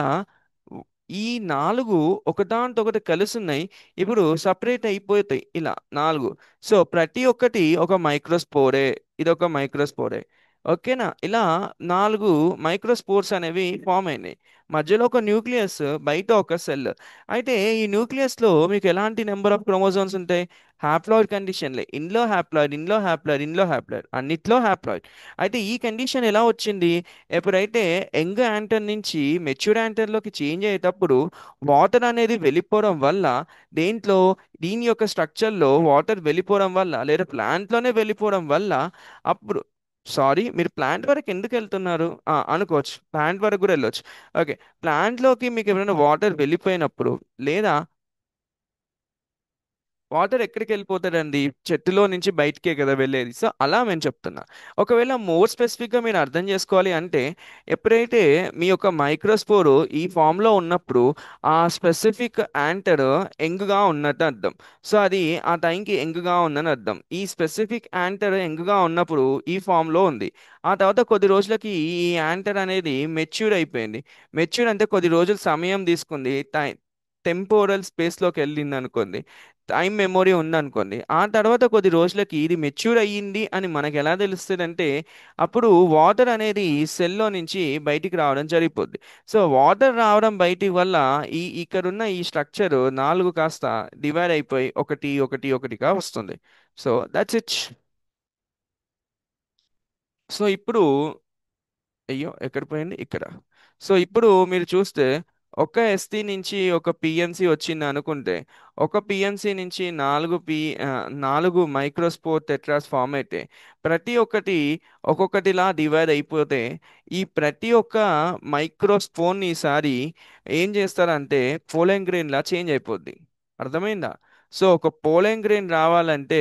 A: ఈ నాలుగు ఒకదాంతో ఒకటి కలుస్తున్నాయి. ఇప్పుడు సపరేట్ అయిపోతాయి ఇలా నాలుగు. సో ప్రతి ఒక్కటి ఒక మైక్రోస్పోరే. ఇది ఒక మైక్రోస్పోరే. ఓకేనా? ఇలా నాలుగు మైక్రోస్పోర్స్ అనేవి ఫామ్ అయినాయి. మధ్యలో ఒక న్యూక్లియస్, బయట ఒక సెల్. అయితే ఈ న్యూక్లియస్ లో మీకు ఎలాంటి నెంబర్ ఆఫ్ క్రోమోజోమ్స్ ఉంటాయి? హ్యాప్లాయిడ్ కండిషన్లే. ఇందులో హ్యాప్లాయిడ్, ఇందులో హ్యాప్లాయిడ్, ఇందులో హ్యాప్లాయిడ్, అన్నిట్లో హ్యాప్లాయిడ్. అయితే ఈ కండిషన్ ఎలా వచ్చింది? ఎప్పుడైతే యంగ్ యాంటర్ నుంచి మెచ్యూర్ యాంటర్లోకి చేంజ్ అయ్యేటప్పుడు వాటర్ అనేది వెళ్ళిపోవడం వల్ల, దేంట్లో, దీని యొక్క స్ట్రక్చర్లో వాటర్ వెళ్ళిపోవడం వల్ల, లేదా ప్లాంట్లోనే వెళ్ళిపోవడం వల్ల, అప్పుడు, సారీ, మీరు ప్లాంట్ వరకు ఎందుకు వెళ్తున్నారు అనుకోవచ్చు. ప్లాంట్ వరకు కూడా వెళ్ళొచ్చు. ఓకే. ప్లాంట్లోకి మీకు ఏమైనా వాటర్ వెళ్ళిపోయినప్పుడు, లేదా వాటర్ ఎక్కడికి వెళ్ళిపోతాడండి? చెట్టులో నుంచి బయటికే కదా వెళ్ళేది. సో అలా మేము చెప్తున్నా. ఒకవేళ మోర్ స్పెసిఫిక్గా మీరు అర్థం చేసుకోవాలి అంటే, ఎప్పుడైతే మీ యొక్క మైక్రోస్పోర్ ఈ ఫామ్లో ఉన్నప్పుడు ఆ స్పెసిఫిక్ యాంటర్ యంగ్గా ఉన్నట్టు అర్థం. సో అది ఆ టైంకి యంగ్గా ఉందని అర్థం. ఈ స్పెసిఫిక్ యాంటర్ యంగ్గా ఉన్నప్పుడు ఈ ఫామ్లో ఉంది. ఆ తర్వాత కొద్ది రోజులకి ఈ యాంటర్ అనేది మెచ్యూర్ అయిపోయింది. మెచ్యూర్ అంటే కొద్ది రోజులు సమయం తీసుకుంది. టెంపోరల్ స్పేస్లోకి వెళ్ళింది అనుకోండి. టైం మెమొరీ ఉందనుకోండి. ఆ తర్వాత కొద్ది రోజులకి ఇది మెచ్యూర్ అయ్యింది అని మనకు ఎలా తెలుస్తుంది అంటే, అప్పుడు వాటర్ అనేది సెల్లో నుంచి బయటికి రావడం జరిగిపోద్ది. సో వాటర్ రావడం బయటికి వల్ల ఇక్కడున్న ఈ స్ట్రక్చర్ నాలుగు కాస్త డివైడ్ అయిపోయి ఒకటి ఒకటి ఒకటిగా వస్తుంది. So that's it. సో ఇప్పుడు, అయ్యో ఎక్కడ పోయింది, ఇక్కడ. సో ఇప్పుడు మీరు చూస్తే ఒక ఎస్టీ నుంచి ఒక పిఎన్సి వచ్చింది అనుకుంటే, ఒక పిఎన్సి నుంచి నాలుగు మైక్రోస్పోర్ టెట్రాస్ ఫామ్ అయితే, ప్రతి ఒక్కటి ఒక్కొక్కటిలా డివైడ్ అయిపోతే, ఈ ప్రతి ఒక్క మైక్రోస్పోన్ ఈసారి ఏం చేస్తారంటే పోలెన్ గ్రెయిన్ లా చేంజ్ అయిపోద్ది. అర్థమైందా? సో ఒక పోలెన్ గ్రెయిన్ రావాలంటే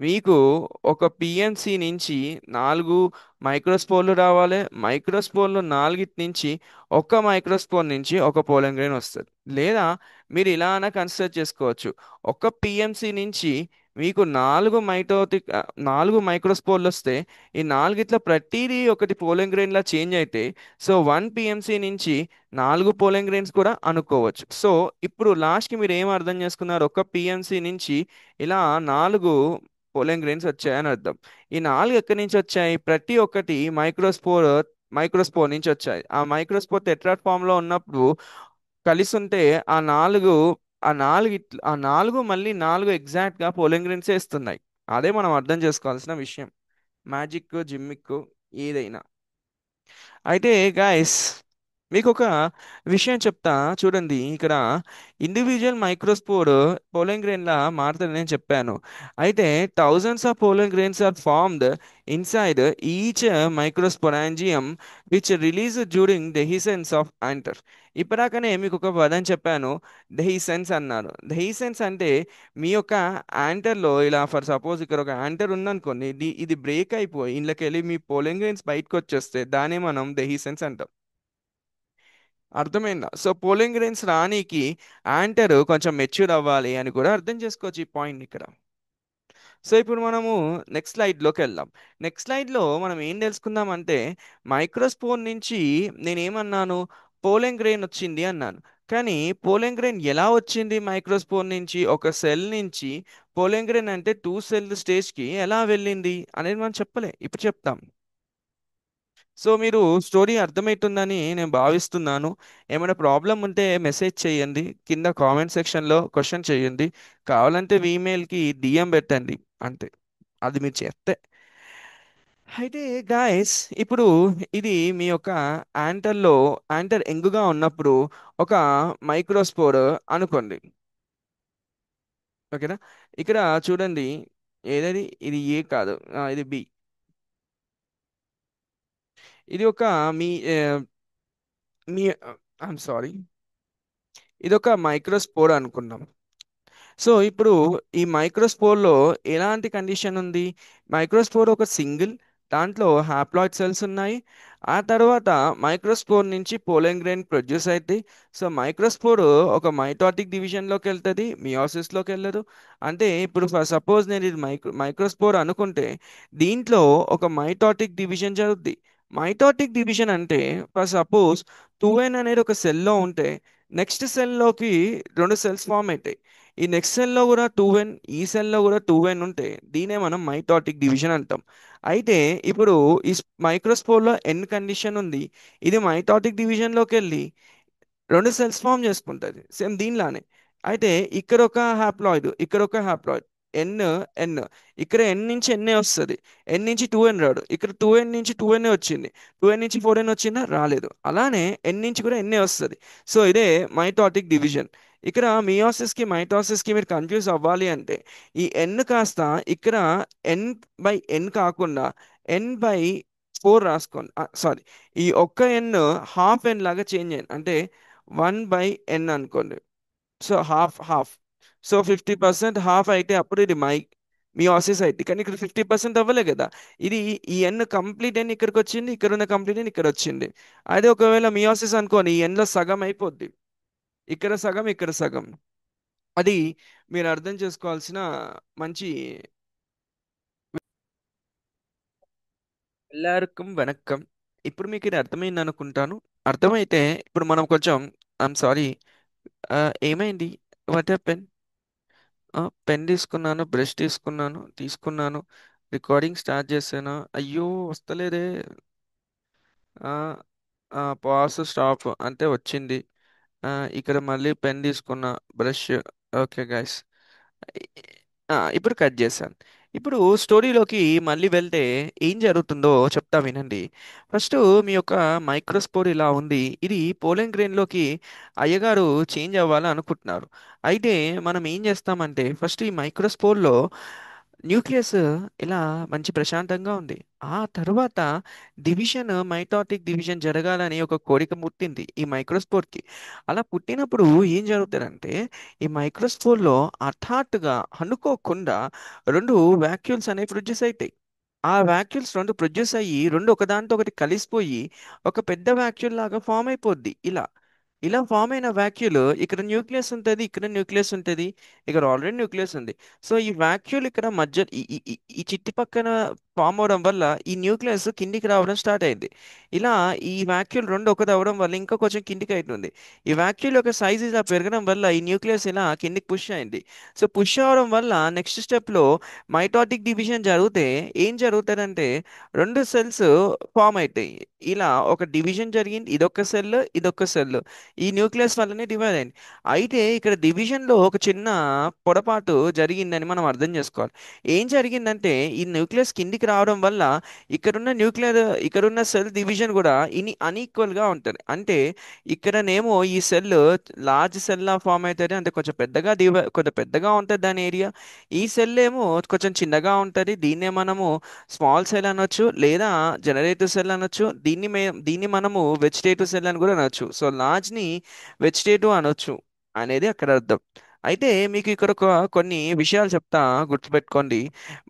A: మీకు ఒక పిఎన్సి నుంచి నాలుగు మైక్రోస్పోర్లు రావాలి. మైక్రోస్పోర్లు నాలుగిటి నుంచి ఒక్క మైక్రోస్పోర్ నుంచి ఒక పోలెన్ గ్రెయిన్ వస్తుంది. లేదా మీరు ఇలా అయినా కన్సిడర్ చేసుకోవచ్చు. ఒక పిఎంసి నుంచి మీకు నాలుగు మైక్రోస్పోర్లు వస్తే, ఈ నాలుగిట్ల ప్రతిదీ ఒకటి పోలెన్ గ్రెయిన్ లా చేంజ్ అయితే, సో వన్ పిఎంసి నుంచి నాలుగు పోలెన్ గ్రెయిన్స్ కూడా అనుకోవచ్చు. సో ఇప్పుడు లాస్ట్కి మీరు ఏం అర్థం చేసుకున్నారు? ఒక పిఎంసి నుంచి ఇలా నాలుగు పోలెన్ గ్రెయిన్స్ వచ్చాయని అర్థం. ఈ నాలుగు ఎక్కడి నుంచి వచ్చాయి? ప్రతి ఒక్కటి మైక్రోస్పోర్ నుంచి వచ్చాయి. ఆ మైక్రోస్పోర్ టెట్రాడ్ ఫామ్ లో ఉన్నప్పుడు కలిసి ఉంటే ఆ నాలుగు ఆ నాలుగు మళ్ళీ నాలుగు ఎగ్జాక్ట్ గా పోలింగ్ గ్రీన్స్ ఇస్తున్నాయి. అదే మనం అర్థం చేసుకోవాల్సిన విషయం. మ్యాజిక్, జిమ్మిక్, ఏదైనా. అయితే గాయస్, మీకు ఒక విషయం చెప్తా చూడండి. ఇక్కడ ఇండివిజువల్ మైక్రోస్పోర్ పోలింగ్ గ్రెయిన్ లా మారుతుందని నేను చెప్పాను. అయితే thousands of pollen grains are formed inside each microsporangium which release during dehiscence of anther. ఇప్పటిదాకానే మీకు ఒక పదం చెప్పాను, డెహిసెన్స్ అన్నారు. డెహిసెన్స్ అంటే మీ యొక్క యాంటర్లో ఇలా, ఫర్ సపోజ్ ఇక్కడ ఒక యాంటర్ ఉందనుకోండి, ఇది బ్రేక్ అయిపోయి ఇందులోకి వెళ్ళి మీ పోలింగ్ గ్రెయిన్స్ బయటకు వచ్చేస్తే దాన్ని మనం డెహిసెన్స్ అంటాం. అర్థమైందా? సో పోలింగ్ గ్రెయిన్స్ రానీకి యాంటర్ కొంచెం మెచ్యూర్ అవ్వాలి అని కూడా అర్థం చేసుకోవచ్చు ఈ పాయింట్ ఇక్కడ. సో ఇప్పుడు మనము నెక్స్ట్ స్లైడ్లోకి వెళ్దాం. నెక్స్ట్ స్లైడ్లో మనం ఏం తెలుసుకుందాం అంటే, మైక్రోస్పోర్ నుంచి నేనేమన్నాను? పోలెన్ గ్రెయిన్ వచ్చింది అన్నాను. కానీ పోలెన్ గ్రెయిన్ ఎలా వచ్చింది? మైక్రోస్పోర్ నుంచి ఒక సెల్ నుంచి పోలెన్ గ్రెయిన్ అంటే టూ సెల్ స్టేజ్కి ఎలా వెళ్ళింది అనేది మనం చెప్పలే. ఇప్పుడు చెప్తాం. సో మీరు స్టోరీ అర్థమవుతుందని నేను భావిస్తున్నాను. ఏమైనా ప్రాబ్లం ఉంటే మెసేజ్ చేయండి, కింద కామెంట్ సెక్షన్లో క్వశ్చన్ చేయండి. కావాలంటే ఈమెయిల్కి డిఎం పెట్టండి. అంతే, అది మీరు చేస్తే. అయితే గాయస్, ఇప్పుడు ఇది మీ యొక్క యాంటర్లో, యాంటర్ ఎంగుగా ఉన్నప్పుడు ఒక మైక్రోస్పోర్ అనుకోండి. ఓకేనా? ఇక్కడ చూడండి, ఏదది, ఇది ఏ కాదు, ఇది బి. ఇది ఒక మీ మీ ఐఎమ్ సారీ, ఇది ఒక మైక్రోస్పోర్ అనుకున్నాం. సో ఇప్పుడు ఈ మైక్రోస్పోర్లో ఎలాంటి కండిషన్ ఉంది? మైక్రోస్పోర్ ఒక సింగిల్, దాంట్లో హ్యాప్లాయిడ్ సెల్స్ ఉన్నాయి. ఆ తర్వాత మైక్రోస్పోర్ నుంచి పోలెన్ గ్రెయిన్ ప్రొడ్యూస్ అవుతాయి. సో మైక్రోస్పోర్ ఒక మైటాటిక్ డివిజన్లోకి వెళ్తుంది, మియోసిస్లోకి వెళ్ళదు. అంటే ఇప్పుడు ఫర్ సపోజ్ నేను ఇది మైక్రోస్పోర్ అనుకుంటే, దీంట్లో ఒక మైటాటిక్ డివిజన్ జరుగుద్ది. మైటాటిక్ డివిజన్ అంటే, ఫర్ సపోజ్ 2n అనేది ఒక సెల్లో ఉంటే, నెక్స్ట్ సెల్లోకి రెండు సెల్స్ ఫామ్ అవుతాయి. ఈ నెక్స్ట్ సెల్లో కూడా 2n, ఈ సెల్లో కూడా 2n ఉంటే దీనే మనం మైటాటిక్ డివిజన్ అంటాం. అయితే ఇప్పుడు ఈ మైక్రోస్పోర్లో ఎన్ కండిషన్ ఉంది. ఇది మైటాటిక్ డివిజన్లోకి వెళ్ళి రెండు సెల్స్ ఫామ్ చేసుకుంటుంది సేమ్ దీనిలానే. అయితే ఇక్కడ ఒక హ్యాప్లాయిడ్, ఇక్కడ ఒక హ్యాప్లాయిడ్, ఎన్ ఎన్, ఇక్కడ ఎన్ నుంచి ఎన్ఏ వస్తుంది. ఎన్ నుంచి 2n రాడు, ఇక్కడ 2n నుంచి 2n వచ్చింది. 2n నుంచి 4n వచ్చిందా, రాలేదు. అలానే ఎన్ నుంచి కూడా ఎన్ఏ వస్తుంది. సో ఇదే మైటాటిక్ డివిజన్. ఇక్కడ మియోసిస్ కి మైటాసిస్ కి మీరు కన్ఫ్యూజ్ అవ్వాలి అంటే ఈ ఎన్ కాస్త ఇక్కడ ఎన్ బై ఎన్ కాకుండా n/4 రాసుకోండి. సారీ, ఈ ఒక్క ఎన్ హాఫ్ ఎన్ లాగా చేంజ్ అయ్యింది అంటే 1/n అనుకోండి. So half half. So 50% half అయితే అప్పుడు ఇది మియోసిస్ అయితే, కానీ ఇక్కడ 50% అవ్వలే కదా. ఇది ఈ ఎన్ కంప్లీట్ ఎన్ ఇక్కడికి వచ్చింది, ఇక్కడ ఉన్న కంప్లీట్ ఎన్ ఇక్కడ వచ్చింది. అదే ఒకవేళ మియోసిస్ అనుకోని ఈ ఎన్లో సగం అయిపోద్ది, ఇక్కడ సగం ఇక్కడ సగం. అది మీరు అర్థం చేసుకోవాల్సిన మంచి. ఎల్లారుకం వనక్కం. ఇప్పుడు మీకు ఇది అర్థమైంది అనుకుంటాను. అర్థమైతే ఇప్పుడు మనం కొంచెం, ఐఎమ్ సారీ, ఏమైంది, వాట్ హ్యాపెన్? పెన్ తీసుకున్నాను, బ్రష్ తీసుకున్నాను, రికార్డింగ్ స్టార్ట్ చేశాను. అయ్యో వస్తలేదే. పాస్ స్టాప్ అంటే వచ్చింది. ఇక్కడ మళ్ళీ పెన్ తీసుకున్నా, బ్రష్. ఓకే గైస్, ఇప్పుడు కట్ చేశాను. ఇప్పుడు స్టోరీలోకి మళ్ళీ వెళ్తే ఏం జరుగుతుందో చెప్తా వినండి. ఫస్ట్ మీ యొక్క మైక్రోస్పోర్ ఇలా ఉంది. ఇది పోలెంగ్ గ్రెయిన్లోకి అయ్యగారు చేంజ్ అవ్వాలని అనుకుంటున్నారు. అయితే మనం ఏం చేస్తామంటే ఫస్ట్ ఈ మైక్రోస్పోర్లో న్యూక్లియస్ ఇలా మంచి ప్రశాంతంగా ఉంది. ఆ తర్వాత డివిజన్, మైటాటిక్ డివిజన్ జరగాలని ఒక కోరిక పుట్టింది ఈ మైక్రోస్పోర్కి. అలా పుట్టినప్పుడు ఏం జరుగుతుందంటే ఈ మైక్రోస్పోర్లో హఠాత్తుగా అనుకోకుండా రెండు వాక్యూల్స్ అనేవి ప్రొడ్యూస్ అవుతాయి. ఆ వాక్యూల్స్ రెండు ప్రొడ్యూస్ అయ్యి రెండు ఒకదానితో ఒకటి కలిసిపోయి ఒక పెద్ద వాక్యూల్ లాగా ఫామ్ అయిపోద్ది. ఇలా ఫామ్ అయిన వాక్యూల్, ఇక్కడ న్యూక్లియస్ ఉంటుంది, ఇక్కడ న్యూక్లియస్ ఉంటుంది, ఇక్కడ ఆల్రెడీ న్యూక్లియస్ ఉంది. సో ఈ వాక్యూల్ ఇక్కడ మధ్య ఈ చిట్టి పక్కన ఫామ్ అవడం వల్ల ఈ న్యూక్లియస్ కిందికి రావడం స్టార్ట్ అయింది. ఇలా ఈ వాక్యూల్ రెండు ఒకటి అవడం వల్ల ఇంకా కొంచెం కిందికి అవుతుంది. ఈ వాక్యూల్ యొక్క సైజ్ ఇలా పెరగడం వల్ల ఈ న్యూక్లియస్ ఇలా కిందికి పుష్ అయింది. సో పుష్ అవడం వల్ల నెక్స్ట్ స్టెప్లో మైటాటిక్ డివిజన్ జరిగితే ఏం జరుగుతుందంటే రెండు సెల్స్ ఫామ్ అవుతాయి. ఇలా ఒక డివిజన్ జరిగింది, ఇదొక సెల్, ఇదొక సెల్. ఈ న్యూక్లియస్ వల్లనే డివైడ్ అయింది. అయితే ఇక్కడ డివిజన్లో ఒక చిన్న పొరపాటు జరిగిందని మనం అర్థం చేసుకోవాలి. ఏం జరిగిందంటే ఈ న్యూక్లియస్ కిందికి రావడం వల్ల ఇక్కడున్న సెల్ డివిజన్ కూడా అన్ఈక్వల్గా ఉంటుంది. అంటే ఇక్కడనేమో ఈ సెల్ లార్జ్ సెల్ లా ఫామ్ అవుతుంది, అంటే కొంచెం పెద్దగా ఉంటుంది దాని ఏరియా. ఈ సెల్ ఏమో కొంచెం చిన్నగా ఉంటుంది, దీన్నే మనము స్మాల్ సెల్ అనొచ్చు లేదా జనరేటివ్ సెల్ అనొచ్చు. దీన్ని మనము వెజిటేటివ్ సెల్ అని కూడా అనొచ్చు. సో లార్జ్ ని వెజిటేటివ్ అనొచ్చు అనేది అక్కడ అర్థం. అయితే మీకు ఇక్కడ కొన్ని విషయాలు చెప్తా, గుర్తుపెట్టుకోండి.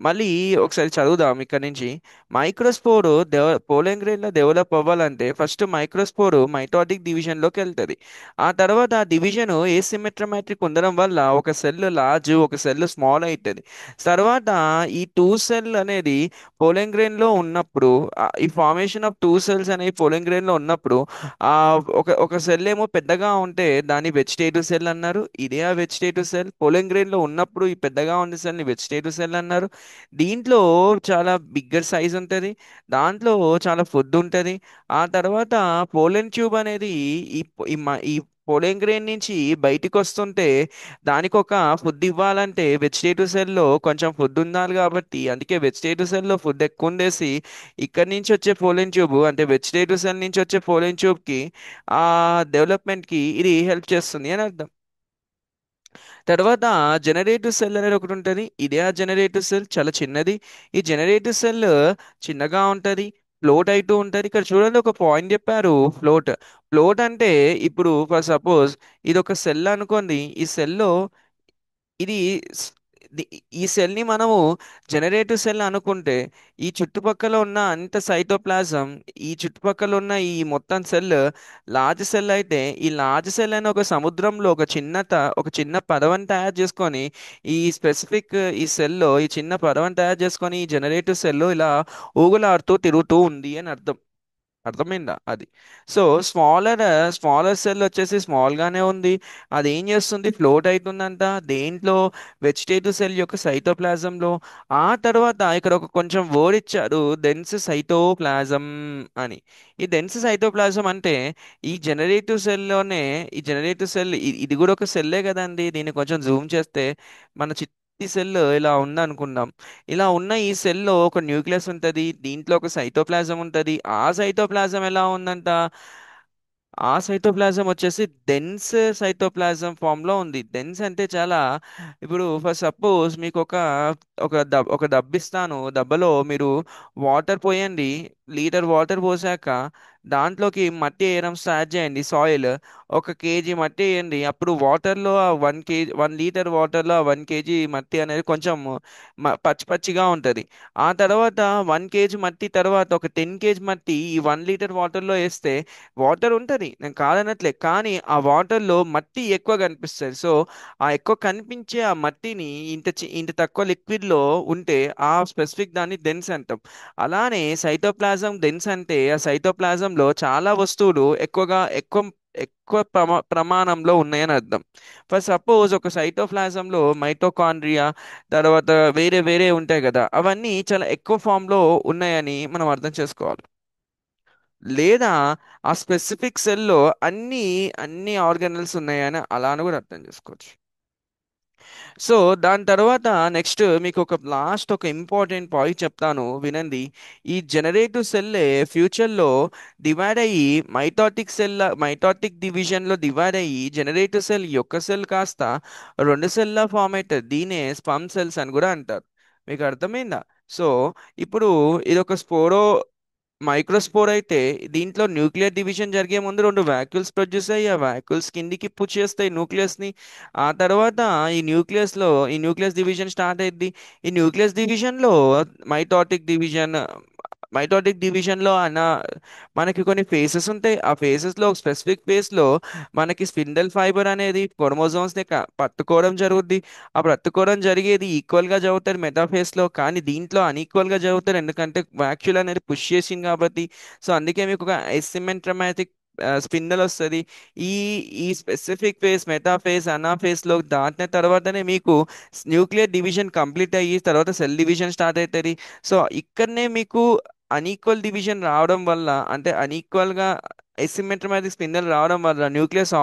A: మళ్ళీ ఒకసారి చదువుదాం ఇక్కడ నుంచి. మైక్రోస్పోర్ పోలెంగ్రేన్లో డెవలప్ అవ్వాలంటే ఫస్ట్ మైక్రోస్పోర్ మైటాటిక్ డివిజన్లోకి వెళ్తుంది. ఆ తర్వాత ఆ డివిజన్ ఏసిమెట్రమాట్రిక్ ఉండడం వల్ల ఒక సెల్ లార్జ్, ఒక సెల్ స్మాల్ అవుతుంది. తర్వాత ఈ టూ సెల్ అనేది పోలెంగ్రేన్లో ఉన్నప్పుడు, ఈ ఫార్మేషన్ ఆఫ్ టూ సెల్స్ అనేవి పోలెంగ్రేన్లో ఉన్నప్పుడు ఆ ఒక సెల్ ఏమో పెద్దగా ఉంటే దాన్ని వెజిటేటివ్ సెల్ అన్నారు. ఇదే ఆ వెజిటేటివ్ సెల్ పోలెంగ్రేన్లో ఉన్నప్పుడు ఈ పెద్దగా ఉన్న సెల్ని వెజిటేటివ్ సెల్ అన్నారు. దీంట్లో చాలా బిగ్గర్ సైజ్ ఉంటుంది, దాంట్లో చాలా ఫుడ్ ఉంటుంది. ఆ తర్వాత పోలెన్ ట్యూబ్ అనేది ఈ ఈ పోలెన్ గ్రెయిన్ నుంచి బయటికి వస్తుంటే దానికి ఒక ఫుడ్ ఇవ్వాలంటే వెజిటేటివ్ సెల్లో కొంచెం ఫుడ్ ఉండాలి, కాబట్టి అందుకే వెజిటేటివ్ సెల్లో ఫుడ్ ఎక్కువ ఉండేసి ఇక్కడ నుంచి వచ్చే పోలెన్ ట్యూబ్ అంటే వెజిటేటివ్ సెల్ నుంచి వచ్చే పోలెన్ ట్యూబ్కి ఆ డెవలప్మెంట్కి ఇది హెల్ప్ చేస్తుంది అని అర్థం. తర్వాత జనరేటివ్ సెల్ అనేది ఒకటి ఉంటుంది. ఇదే ఆ జనరేటివ్ సెల్ చాలా చిన్నది. ఈ జనరేటివ్ సెల్ చిన్నగా ఉంటుంది, ఫ్లోట్ అవుతూ ఉంటుంది. ఇక్కడ చూడండి ఒక పాయింట్ చెప్పారు, ఫ్లోట్. ఫ్లోట్ అంటే ఇప్పుడు ఫర్ సపోజ్ ఇది ఒక సెల్ అనుకోండి. ఈ సెల్లో ఇది స్- ఈ సెల్ని మనము జనరేటివ్ సెల్ అనుకుంటే ఈ చుట్టుపక్కల ఉన్న అంత సైటోప్లాజం, ఈ చుట్టుపక్కల ఉన్న ఈ మొత్తం సెల్ లార్జ్ సెల్ అయితే ఈ లార్జ్ సెల్ అనే ఒక సముద్రంలో ఒక చిన్న పదవం తయారు చేసుకొని ఈ స్పెసిఫిక్ ఈ సెల్లో ఈ చిన్న పదవం తయారు చేసుకొని ఈ జనరేటివ్ సెల్ ఇలా ఊగులాడుతూ తిరుగుతూ ఉంది అని అర్థం. అర్థమైందా అది? సో స్మాలర్ స్మాలర్ సెల్ వచ్చేసి స్మాల్ గానే ఉంది. అది ఏం చేస్తుంది, ఫ్లోట్ అవుతుందంట దేంట్లో, వెజిటేటివ్ సెల్ యొక్క సైటోప్లాజంలో. ఆ తర్వాత ఇక్కడ ఒక కొంచెం వర్డ్ ఇచ్చారు, డెన్స్ సైటోప్లాజం అని. ఈ డెన్స్ సైటోప్లాజం అంటే ఈ జనరేటివ్ సెల్లోనే, ఈ జనరేటివ్ సెల్ ఇది కూడా ఒక సెల్లే కదండి. దీన్ని కొంచెం జూమ్ చేస్తే మన చిట్టి సెల్ ఇలా ఉందనుకుందాం. ఇలా ఉన్న ఈ సెల్లో ఒక న్యూక్లియస్ ఉంటుంది, దీంట్లో ఒక సైటోప్లాజం ఉంటుంది. ఆ సైటోప్లాజం ఎలా ఉందంట, ఆ సైటోప్లాజం వచ్చేసి డెన్స్ సైటోప్లాజం ఫామ్ లో ఉంది. డెన్స్ అంటే చాలా, ఇప్పుడు ఫర్ సపోజ్ మీకు ఒక డబ్బు ఇస్తాను, డబ్బాలో మీరు వాటర్ పోయండి. లీటర్ వాటర్ పోసాక దాంట్లోకి మట్టి వేయడం స్టార్ట్ చేయండి, సాయిల్. ఒక కేజీ మట్టి వేయండి, అప్పుడు వాటర్లో ఆ 1 కేజీ, 1 లీటర్ వాటర్లో ఆ 1 కేజీ మట్టి అనేది కొంచెం పచ్చి పచ్చిగా ఉంటుంది. ఆ తర్వాత 1 కేజీ మట్టి తర్వాత ఒక 10 కేజీ మట్టి ఈ 1 లీటర్ వాటర్లో వేస్తే వాటర్ ఉంటుంది, నేను కాదనట్లే, కానీ ఆ వాటర్లో మట్టి ఎక్కువ కనిపిస్తుంది. సో ఆ ఎక్కువ కనిపించే ఆ మట్టిని ఇంత తక్కువ లిక్విడ్లో ఉంటే ఆ స్పెసిఫిక్ దాన్ని డెన్స్ అంటాం. అలానే సైటోప్లాజం డెన్స్ అంటే ఆ సైటోప్లాజంలో చాలా వస్తువులు ఎక్కువ ఎక్కువ ప్రమాణంలో ఉన్నాయని అర్థం. ఫర్ సపోజ్ ఒక సైటోప్లాజంలో మైటోకాండ్రియా, తర్వాత వేరే వేరే ఉంటాయి కదా, అవన్నీ చాలా ఎక్కువ ఫామ్లో ఉన్నాయని మనం అర్థం చేసుకోవాలి. లేదా ఆ స్పెసిఫిక్ సెల్లో అన్ని ఆర్గానల్స్ ఉన్నాయని అలాను కూడా అర్థం చేసుకోవచ్చు. సో దాని తర్వాత నెక్స్ట్ మీకు ఒక ఇంపార్టెంట్ పాయింట్ చెప్తాను వినండి. ఈ జనరేటివ్ సెల్లే ఫ్యూచర్లో డివైడ్ అయ్యి మైటాటిక్ డివిజన్లో డివైడ్ అయ్యి జనరేటివ్ సెల్ యొక్క సెల్ కాస్త 2 సెల్లా ఫామ్ అవుతుంది. దీనే స్పమ్ సెల్స్ అని కూడా అంటారు. మీకు అర్థమైందా? సో ఇప్పుడు ఇది ఒక మైక్రోస్పోర్ అయితే దీంట్లో న్యూక్లియర్ డివిజన్ జరిగే ముందు 2 వ్యాక్యూల్స్ ప్రొడ్యూస్ అయ్యి ఆ వ్యాక్యూల్స్ కిందికి పుష్ చేస్తాయి న్యూక్లియస్ ని. ఆ తర్వాత ఈ న్యూక్లియస్ డివిజన్ స్టార్ట్ అయింది. ఈ న్యూక్లియస్ డివిజన్ లో మైటాటిక్ డివిజన్ మైటాటిక్ డివిజన్ లో మనకి కొన్ని ఫేసెస్ ఉంటాయి. ఆ ఫేసెస్ లో స్పెసిఫిక్ ఫేస్ లో మనకి స్పిండల్ ఫైబర్ అనేది క్రోమోజోమ్స్ ని పట్టుకోవడం జరుగుద్ది. ఆ పట్టుకోవడం జరిగేది ఈక్వల్ గా జరుగుతుంది మెటాఫేస్ లో, కానీ దీంట్లో అన్ఈక్వల్ గా జరుగుతుంది ఎందుకంటే వాక్యూల్ అనేది పుష్ చేసింది కాబట్టి. సో అందుకే మీకు ఒక ఎసిమెట్రమాటిక్ స్పిన్నల్ వస్తుంది. ఈ ఈ స్పెసిఫిక్ ఫేస్ మెటాఫేస్ అనాఫేస్ లో దాటిన తర్వాతనే మీకు న్యూక్లియర్ డివిజన్ కంప్లీట్ అయ్యి తర్వాత సెల్ డివిజన్ స్టార్ట్ అవుతుంది. సో ఇక్కడనే మీకు అన్ఈక్వల్ డివిజన్ రావడం వల్ల, అంటే అన్ఈక్వల్ గా ఎసిమెట్రమాటిక్ స్పిన్నల్ రావడం వల్ల న్యూక్లియస్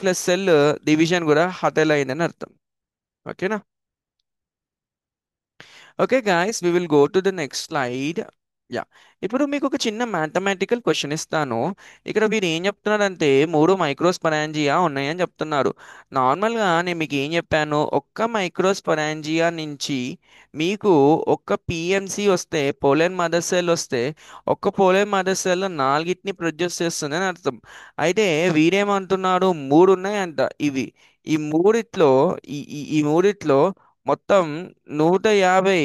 A: ప్లస్ సెల్ డివిజన్ కూడా హతల్ అయిందని అర్థం. ఓకేనా? Okay guys, we will go to the next slide. Yeah, ఇప్పుడు మీకు ఒక చిన్న మ్యాథమెటికల్ క్వశ్చన్ ఇస్తాను. ఇక్కడ మీరు ఏం చెప్తున్నారంటే 3 మైక్రోస్పరాంజియా ఉన్నాయని చెప్తున్నారు. నార్మల్గా నేను మీకు ఏం చెప్పాను, ఒక్క మైక్రోస్పరాంజియా నుంచి మీకు ఒక్క పిఎంసి వస్తే, పోలెన్ మదర్ సెల్ వస్తే, ఒక్క పోలెన్ మదర్ సెల్ నాలుగిటిని ప్రొడ్యూస్ చేస్తుంది అని అర్థం. అయితే వీరేమంటున్నాడు, 3 ఉన్నాయంట ఇవి. ఈ మూడిట్లో ఈ మూడిట్లో మొత్తం 150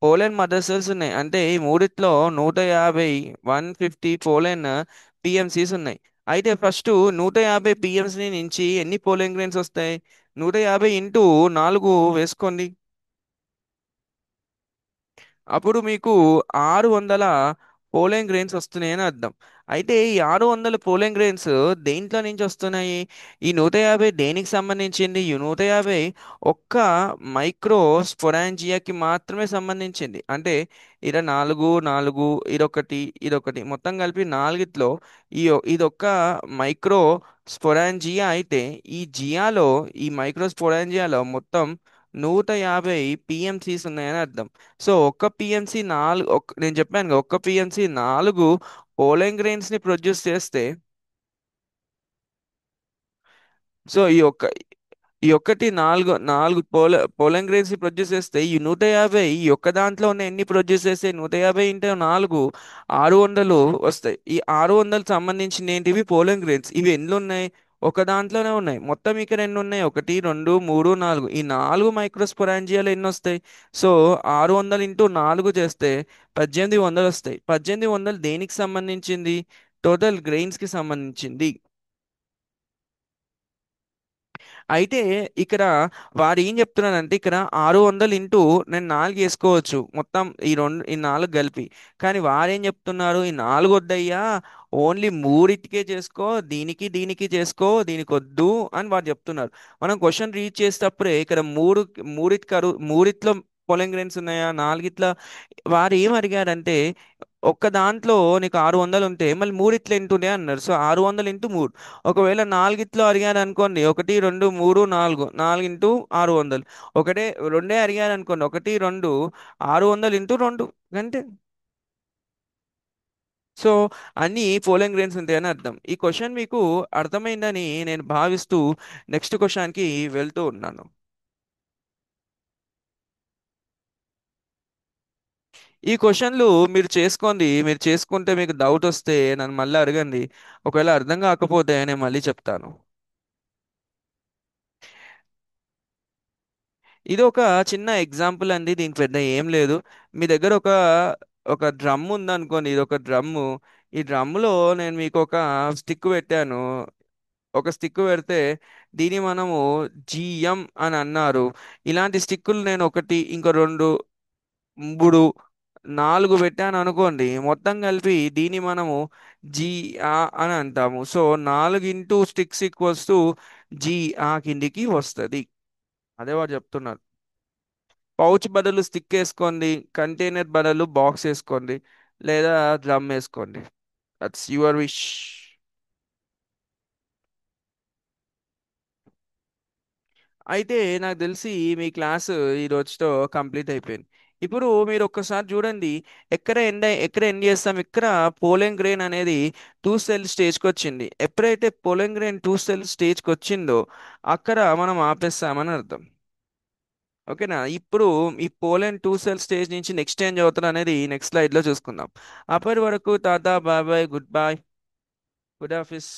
A: పోలెండ్ మదర్సెల్స్ ఉన్నాయి. అంటే ఈ మూడిట్లో 150, 150 పోలెండ్ పిఎంసీస్ ఉన్నాయి. అయితే ఫస్ట్ 150 పిఎంసీ నుంచి ఎన్ని పోలెండ్ గ్రెయిన్స్ వస్తాయి? 150 ఇంటూ 4 వేసుకోండి. అప్పుడు మీకు 600 పోలింగ్ గ్రెయిన్స్ వస్తున్నాయని అర్థం. అయితే ఈ 600 పోలింగ్ గ్రెయిన్స్ దేంట్లో నుంచి వస్తున్నాయి? ఈ 150 దేనికి సంబంధించింది? ఈ 150 ఒక్క మైక్రో స్పొరాంజియాకి మాత్రమే సంబంధించింది. అంటే ఇర నాలుగు నాలుగు, ఇదొకటి మొత్తం కలిపి నాలుగిట్లో ఇదొక్క మైక్రో స్పొరాంజియా అయితే, ఈ మైక్రో స్పొరాంజియాలో మొత్తం 150 పిఎంసీస్ ఉన్నాయని అర్థం. సో ఒక్క పిఎంసి నేను చెప్పాను కదా, ఒక్క పిఎంసి 4 గ్రెయిన్స్ ని ప్రొడ్యూస్ చేస్తే, సో ఈ ఒక్కటి నాలుగు నాలుగు పోలింగ్ గ్రెయిన్స్ ని ప్రొడ్యూస్ చేస్తే, ఈ 150 ఈ ఒక్క దాంట్లో ఉన్న ఎన్ని ప్రొడ్యూస్ చేస్తే 150 ఇంటూ 4 600 వస్తాయి. ఈ 600 సంబంధించిన ఏంటివి? Polling grains. ఇవి ఎన్ని ఉన్నాయి? ఒక దాంట్లోనే ఉన్నాయి. మొత్తం ఇక్కడ ఎన్ని ఉన్నాయి? 1 2 3 4. ఈ 4 మైక్రోస్పొరాంజియాలు ఎన్ని వస్తాయి? సో 600 ఇంటూ 4 చేస్తే 1800 వస్తాయి. 1800 దేనికి సంబంధించింది? టోటల్ గ్రెయిన్స్ కి సంబంధించింది. అయితే ఇక్కడ వాడు ఏం చెప్తున్నాడంటే ఇక్కడ 600 ఇంటూ నేను 4 వేసుకోవచ్చు మొత్తం ఈ నాలుగు కలిపి. కానీ వారేం చెప్తున్నారు, ఈ నాలుగు వద్దయ్యా, ఓన్లీ మూడిటికే చేసుకో, దీనికి దీనికి చేసుకో, దీనికి వద్దు అని వాడు చెప్తున్నారు. మనం క్వశ్చన్ రీడ్ చేసేటప్పుడే ఇక్కడ మూడిట్లో పొలెంగ్రెన్స్ ఉన్నాయా, నాలుగిట్ల వారు ఏం అడిగారంటే ఒక్క దాంట్లో నీకు 600 ఉంటే మళ్ళీ మూడిట్లో ఎంత ఉన్నాయి అన్నారు. సో 600 ఇంటూ మూడు. ఒకవేళ నాలుగిట్లో అడిగారు అనుకోండి, ఒకటి రెండు మూడు నాలుగు, నాలుగు ఇంటూ 600. ఒకటే రెండే అడిగారు అనుకోండి, ఒకటి రెండు, 600 ఇంటూ రెండు, అంటే సో అన్ని పోలింగ్ గ్రెయిన్స్ ఉంటాయని అర్థం. ఈ క్వశ్చన్ మీకు అర్థమైందని నేను భావిస్తూ నెక్స్ట్ క్వశ్చన్కి వెళ్తూ ఉన్నాను. ఈ క్వశ్చన్లు మీరు చేసుకుంటే మీకు డౌట్ వస్తే నన్ను మళ్ళీ అడగండి. ఒకవేళ అర్థం కాకపోతే నేను మళ్ళీ చెప్తాను. ఇది ఒక చిన్న ఎగ్జాంపుల్ అండి, దీనికి పెద్ద ఏం లేదు. మీ దగ్గర ఒక డ్రమ్ ఉందనుకోండి, ఇది ఒక డ్రమ్ము. ఈ డ్రమ్ములో నేను మీకు ఒక స్టిక్ పెట్టాను. ఒక స్టిక్ పెడితే దీన్ని మనము జిఎం అని అన్నారు. ఇలాంటి స్టిక్కులు నేను ఒకటి, ఇంకో రెండు, మూడు, నాలుగు పెట్టాను అనుకోండి, మొత్తం కలిపి దీన్ని మనము జి ఆ అని అంటాము. సో నాలుగు into sticks equals to G ఆ కిందికి వస్తుంది. అదే వాడు చెప్తున్నారు. పౌచ్ బదులు స్టిక్ వేసుకోండి, కంటైనర్ బదులు బాక్స్ వేసుకోండి, లేదా డ్రమ్ వేసుకోండి. That's your wish. అయితే నాకు తెలిసి మీ క్లాస్ ఈ రోజుతో కంప్లీట్ అయిపోయింది. ఇప్పుడు మీరు ఒక్కసారి చూడండి, ఎక్కడ ఎండ్ చేస్తాం, ఇక్కడ పోలెంగ్ గ్రెయిన్ అనేది టూ సెల్ స్టేజ్కి వచ్చింది. ఎప్పుడైతే పోలెంగ్ గ్రెయిన్ టూ సెల్ స్టేజ్కి వచ్చిందో అక్కడ మనం ఆపేస్తామని అర్థం. ఓకేనా? ఇప్పుడు ఈ పోలెండ్ టూ సెల్ స్టేజ్ నుంచి నెక్స్ట్ ఏం చదువుతారు అనేది నెక్స్ట్ స్లైడ్లో చూసుకుందాం. అప్పటి వరకు టాటా, bye bye, good bye, good office.